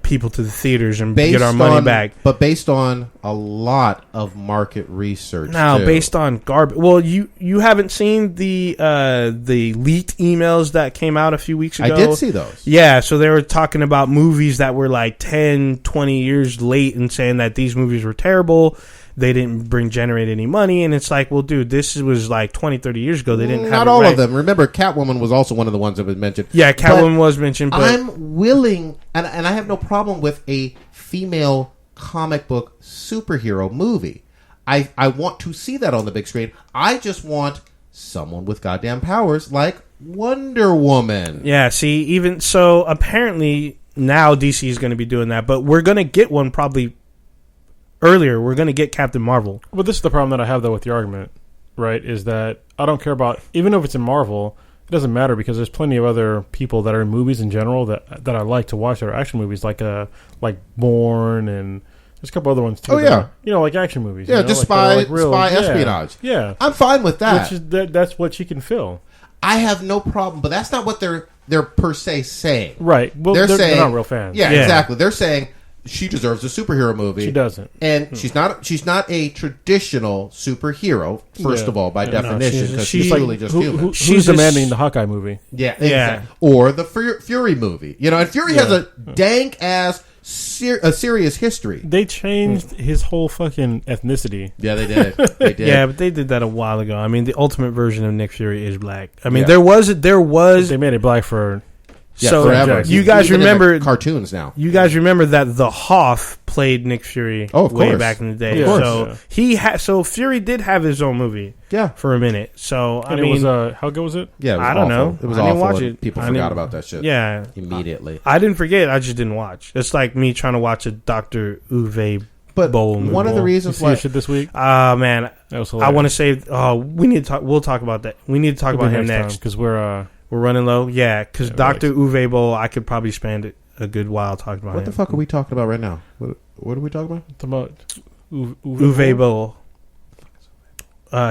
people to the theaters and get our money back. But based on a lot of market research. Now, based on garbage. Well, you haven't seen the leaked emails that came out a few weeks ago? I did see those. Yeah, so they were talking about movies that were like 10, 20 years late and saying that these movies were terrible. They didn't generate any money, and it's like, well, dude, this was like 20, 30 years ago. They didn't have not all of them. Remember, Catwoman was also one of the ones that was mentioned. Yeah, Catwoman was mentioned. But I'm willing, and I have no problem with a female comic book superhero movie. I want to see that on the big screen. I just want someone with goddamn powers like Wonder Woman. Yeah, see, even so, apparently now DC is going to be doing that, but we're going to get one probably earlier. We're going to get Captain Marvel. Well, this is the problem that I have, though, with the argument, right, is that I don't care about, even if it's in Marvel, it doesn't matter, because there's plenty of other people that are in movies in general that I like to watch that are action movies, like Bourne, and there's a couple other ones, too. Oh, yeah. Like action movies. Yeah, just spy espionage. Yeah. I'm fine with that. That's what she can fill. I have no problem, but that's not what they're per se saying. Right. Well, they're not real fans. Yeah, exactly. They're saying she deserves a superhero movie. She doesn't, and she's not a traditional superhero. First of all, by definition, because she's really just human. Who's demanding the Hawkeye movie? Yeah, exactly. Or the Fury movie. And Fury has a dank ass a serious history. They changed his whole fucking ethnicity. Yeah, they did. They did. Yeah, but they did that a while ago. I mean, the ultimate version of Nick Fury is black. I mean, Yeah. there was. They made it black for. Yeah, So forever. you guys Even in the remember cartoons now? You guys remember that the Hoff played Nick Fury Of way course. back in the day. Of course. So Yeah. he had. So Fury did have his own movie Yeah, for a minute. So And I mean, it was how good was it? yeah. It was I don't awful. know. It was I didn't awful. watch and it. People I forgot didn't- about that shit. yeah, Immediately. I didn't forget. I just didn't watch. It's like me trying to watch a Doctor Uwe But Bowl movie. one of the You reasons see why his shit this week? Man, That was I hilarious. want to say. Oh, we need to talk. We'll talk about that. We need to talk about him next. because we're running low. Yeah, because Yeah, Doctor Uwe Bowl, I could probably spend a good while talking about what him. the fuck are we talking about right now? What are we talking about? talking about Uwe Boll.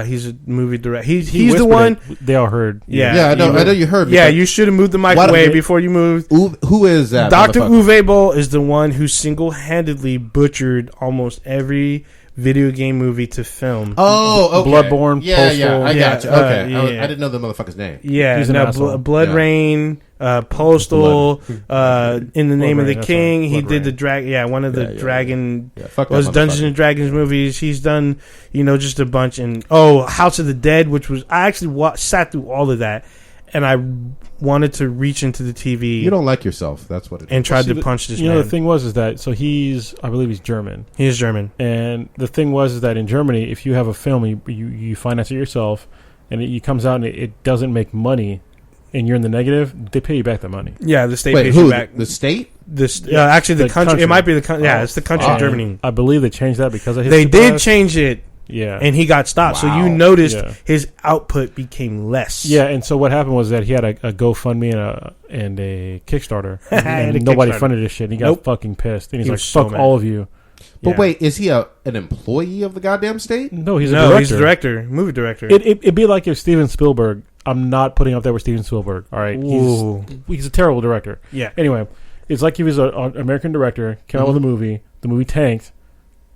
He's a movie director. He's He the whispered one. it. They all heard. Yeah, Yeah, I know you heard me. Yeah, but you should have moved the mic What- away before you moved. who is that? Dr. motherfucker? Uwe Boll is the one who single-handedly butchered almost every video game movie to film. Oh, okay. Bloodborne, Yeah, Postal. yeah, I got you. Yeah, Okay, yeah. I didn't know the motherfucker's name. Yeah, He's an no, asshole. Blood Yeah. Rain, Postal, In the Name of the Rain, that's King. right. He Blood did the Rain. drag. Yeah, one of the Yeah, yeah, dragon. Yeah, fuck Was that Dungeons motherfucker. and Dragons movies. He's done, just a bunch. And House of the Dead, which was I actually sat through all of that, and I wanted to reach into the TV You don't like yourself. That's what it is. and tried See, to punch this You man. know, the thing was that I believe he's German. He is German. And the thing was that in Germany, if you have a film, you finance it yourself, and it comes out and it doesn't make money, and you're in the negative, they pay you back the money. Yeah, the state Wait, pays who? you back. The state? This Yeah, actually the country. It might be the country. Yeah, Oh, it's the country of fuck. Germany. I believe they changed that because of his They stupid did ass. change it, Yeah. and he got stopped. So Wow. you noticed Yeah. his output became less. Yeah, and so what happened was that he had a GoFundMe and a Kickstarter, And and a nobody Kickstarter. funded his shit. And he got Nope. fucking pissed, and he's He like, was so "Fuck mad. all of you." But Yeah. wait, is he an employee of the goddamn state? No, he's a No, director. he's a director, movie director. It'd be like if Steven Spielberg. I'm not putting up there with Steven Spielberg. All right, Ooh. he's a terrible director. Yeah. Anyway, it's like if he's an American director, came out with a movie, the movie tanked,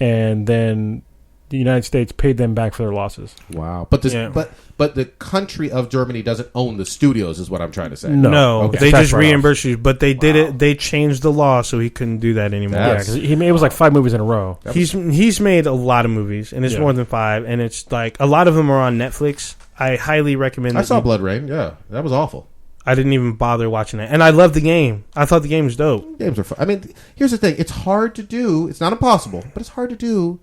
and then the United States paid them back for their losses. Wow. But this, Yeah. but the country of Germany doesn't own the studios, is what I'm trying to say. No. No, Okay. they Tax just write-off. reimburse you, but they did Wow. it. They changed the law so he couldn't do that anymore. Yeah, That's- because it was like 5 movies in a row. That was- He's made a lot of movies, and it's Yeah. more than 5. And it's like a lot of them are on Netflix. I highly recommend. I that saw you- Blood Rain. Yeah, that was awful. I didn't even bother watching it, and I love the game. I thought the game was dope. Games are fun. I mean, here's the thing: it's hard to do. It's not impossible, but it's hard to do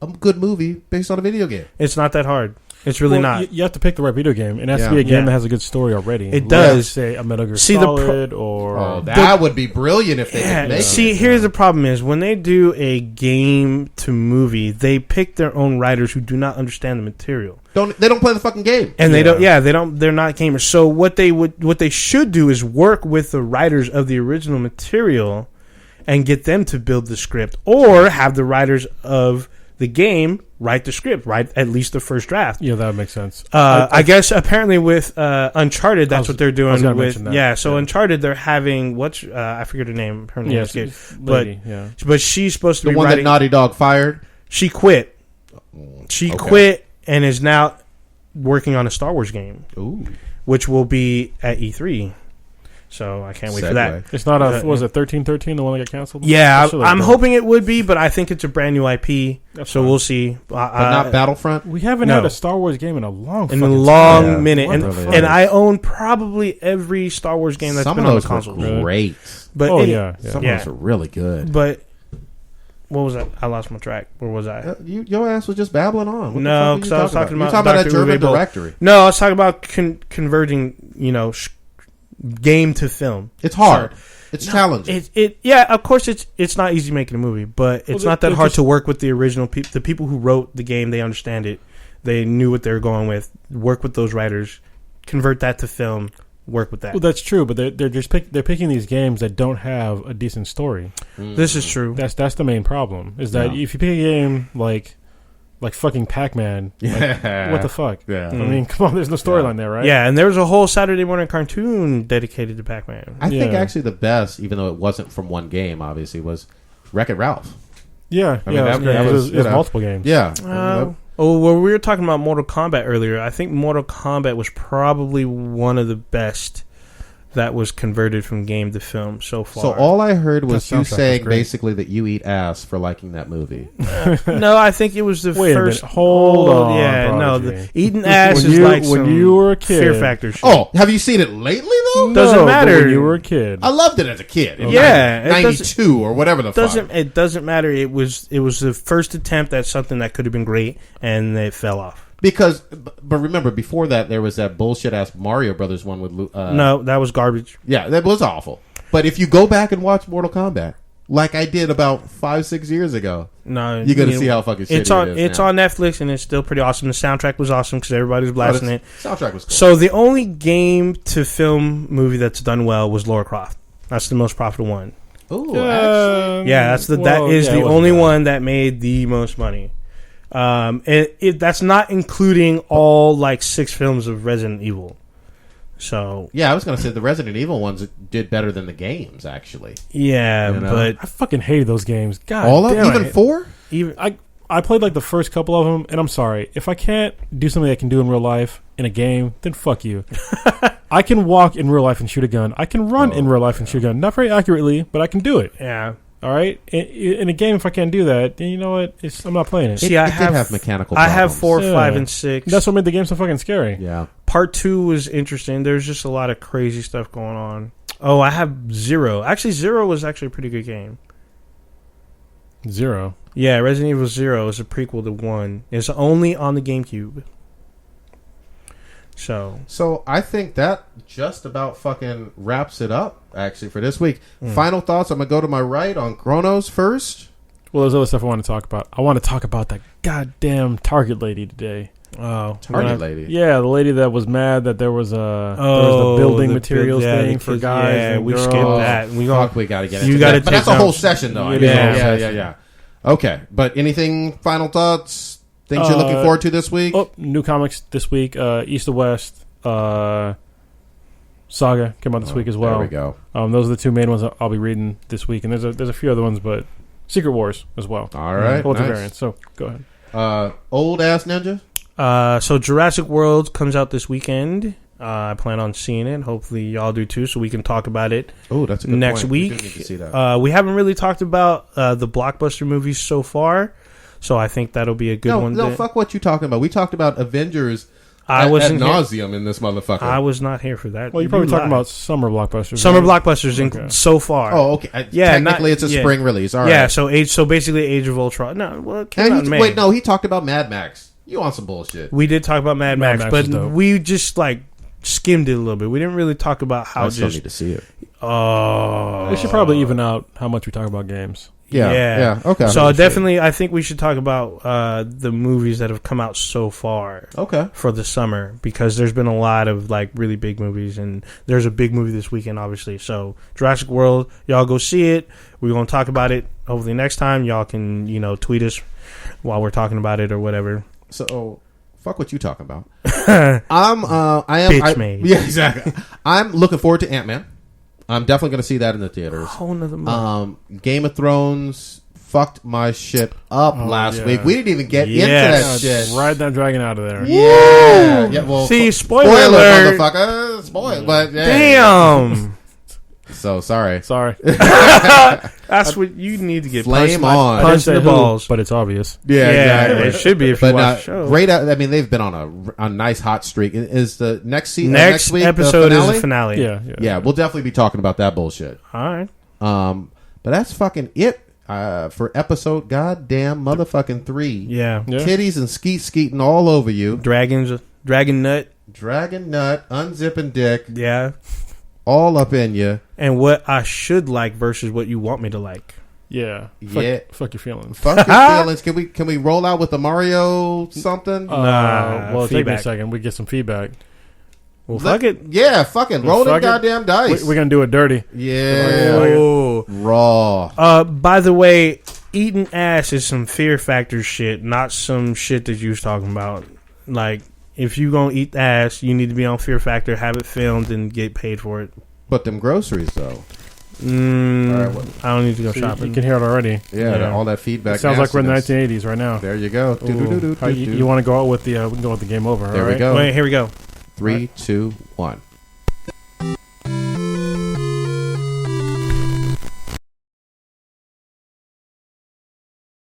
a good movie based on a video game. It's not that hard. It's really Well, not. You have to pick the right video game. It has Yeah. to be a game Yeah. that has a good story already. It Like, does. say a Metal Gear See, the pro- Solid or Oh, that would be brilliant if they Yeah, could make see, it. here's the problem: is when they do a game to movie, they pick their own writers who do not understand the material. They don't play the fucking game. And Yeah. they're not gamers. So what they should do is work with the writers of the original material and get them to build the script, or have the writers of the game write the script, write at least the first draft. Yeah, that would make sense. I guess apparently with Uncharted, that's what they're I was doing gonna with. mention that. Yeah, so Yeah. Uncharted, they're having I forget her name. Her name Yes, is but lady, yeah. but she's supposed to The be one writing. that Naughty Dog fired. She quit. She Okay. quit and is now working on a Star Wars game, Ooh, which will be at E3. So I can't wait for that. It's not was it 1313, the one that got canceled? Yeah, That shit looked I'm dope. hoping it would be, but I think it's a brand new IP, That's so fine. we'll see. but not Battlefront. We haven't No. had a Star Wars game in a long in a fucking long Yeah. minute, What and the fuck? and I own probably every Star Wars game that's Some been of on the those console. were great. But Oh, any- yeah. Some Yeah. of those were really good. But what was that? I lost my track. Where was I? Your ass was just babbling on. What No, the fuck are 'cause you I was talking You're about talking about that Dr. German Uwe Boll. directory. No, I was talking about converting, game to film. It's hard. It's challenging. Yeah, of course it's not easy making a movie, but it's not that they're hard just- to work with the original people. The people who wrote the game, they understand it. They knew what they were going with. Work with those writers, convert that to film. Work with that. Well, that's true, but they're just they're picking these games that don't have a decent story. This is true. That's the main problem. Is that Yeah. if you pick a game like fucking Pac-Man, Yeah. what the fuck? Yeah. I mean, come on, there's no storyline there, right? Yeah, and there was a whole Saturday morning cartoon dedicated to Pac-Man. I think Yeah. actually the best, even though it wasn't from one game, obviously, was Wreck-It Ralph. yeah, I mean, yeah. that- It that was, was, it was you know, multiple games. Yeah. Well, we were talking about Mortal Kombat earlier. I think Mortal Kombat was probably one of the best that was converted from game to film so far. So all I heard was That you soundtrack was saying great. basically that you eat ass for liking that movie. No, I think it was the Wait a first. minute. Hold on, Yeah, no, Prodigy. eating ass When is you- like when some you were a kid- Fear Factor shit. Oh, have you seen it lately though? Doesn't No, but matter. when you were a kid. I loved it as a kid. In Yeah, it 92 or whatever the fuck. It doesn't matter. It was the first attempt at something that could have been great, and it fell off. Because, but remember, before that, there was that bullshit ass Mario Brothers one with. No, that was garbage. Yeah, that was awful. But if you go back and watch Mortal Kombat, like I did about 5-6 years ago, No, you're gonna see how fucking shitty it's on. it is. It's now. on Netflix, and it's still pretty awesome. The soundtrack was awesome because everybody was blasting Oh, it. soundtrack was cool. So the only game to film movie that's done well was Lara Croft. That's the most profitable one. Ooh, actually, Yeah, that is the only one that made the most money. That's not including all like 6 films of Resident Evil. So yeah, I was gonna say the Resident Evil ones did better than the games, actually. yeah, You know? but I fucking hated those games. God All of damn, even 4. even I played like the first couple of them, and I'm sorry. If I can't do something I can do in real life in a game, then fuck you. I can walk in real life and shoot a gun. I can run in real life and shoot a gun. Not very accurately, but I can do it. yeah. All right? In a game, if I can't do that, then you know what? I'm not playing it. See, I did have have mechanical I have problems. 4, Yeah. 5, and 6. That's what made the game so fucking scary. Yeah. Part 2 was interesting. There's just a lot of crazy stuff going on. Oh, I have 0. Actually, 0 was actually a pretty good game. 0. Yeah, Resident Evil 0 is a prequel to 1. It's only on the GameCube. So I think that just about fucking wraps it up, actually, for this week. Final thoughts. I'm going to go to my right on Chronos first. Well, there's other stuff I want to talk about. I want to talk about that goddamn Target lady today. Target lady. Yeah, the lady that was mad that there was the building materials thing for guys. Yeah, and we girls. skipped that. We Fuck, we got to get You into gotta that. But take that's a whole notes. session, though. It is a whole Yeah. session. Okay, but anything, final thoughts? Things you're looking forward to this week? Oh, new comics this week. East to West. Saga came out this week as well. There we go. Those are the 2 main ones I'll be reading this week, and there's a few other ones, but Secret Wars as well. All right. Both nice. variants. So go ahead. Old ass ninja. So Jurassic World comes out this weekend. I plan on seeing it. Hopefully y'all do too, so we can talk about it Oh, that's a good next point. week. We do need to see that. We haven't really talked about the blockbuster movies so far, so I think that'll be a good one. No, fuck what you talking about. We talked about Avengers I ad wasn't here. nauseum in this motherfucker. I was not here for that. Well, you're probably You talking lied. about summer blockbusters. summer right? blockbusters Okay. so far. Oh, okay. Yeah, Technically, it's a yeah. spring release. All right. Yeah, so basically Age of Ultron. No, well, it came And out in May. wait, no, he talked about Mad Max. You on some bullshit? We did talk about Mad Mad Max, Max is but dope. we just like skimmed it a little bit. We didn't really talk about how I still just need to see it. We should probably even out how much we talk about games. Yeah. Okay. So definitely, I think we should talk about the movies that have come out so far Okay. for the summer, because there's been a lot of like really big movies, and there's a big movie this weekend, obviously. So Jurassic World, y'all go see it. We're gonna talk about it hopefully next time. Y'all can tweet us while we're talking about it or whatever. So, fuck what you talking about. I am. Bitch made. Yeah, exactly. I'm looking forward to Ant-Man. I'm definitely going to see that in the theaters. Whole nother movie. Game of Thrones fucked my shit up last yeah. week. We didn't even get into Yes. that shit. Ride that dragon out of there. Yeah. Yeah. Well, See, spoiler alert. motherfucker. Spoil. But yeah. Damn. So sorry. Sorry. That's what you need to get. Flame punched on. Punch in the balls. But it's obvious. Yeah. Exactly. It should be if you But watch the show. great. I mean, they've been on a nice hot streak. Is the next season Next week episode the is finale? the finale. Yeah. Yeah, we'll definitely be talking about that bullshit. All right. But that's fucking it for episode goddamn motherfucking 3. Yeah. Yeah. Titties and skeeting all over you. Dragon nut. Dragging nut, unzipping dick, Yeah. all up in you. And what I should like versus what you want me to like. Yeah. Yeah. Fuck your feelings. Fuck your feelings. Can we roll out with the Mario something? Well, take me a feedback. second. We get some feedback. Well, fuck it. Yeah, fucking roll them Fuck it. goddamn dice. We're gonna do it dirty. Yeah. Oh. Raw. By the way, eating ass is some Fear Factor shit, not some shit that you was talking about. Like, if you gonna eat ass, you need to be on Fear Factor, have it filmed, and get paid for it. But them groceries though. All right, well, I don't need to go So shopping. you can hear it already. yeah, all that feedback. It sounds like we're in the nastiness. 1980s right now. There you go. Ooh. You want to go out with the? We can go with the game over. There all we right? go. Wait, here we go. 3, 2, 1.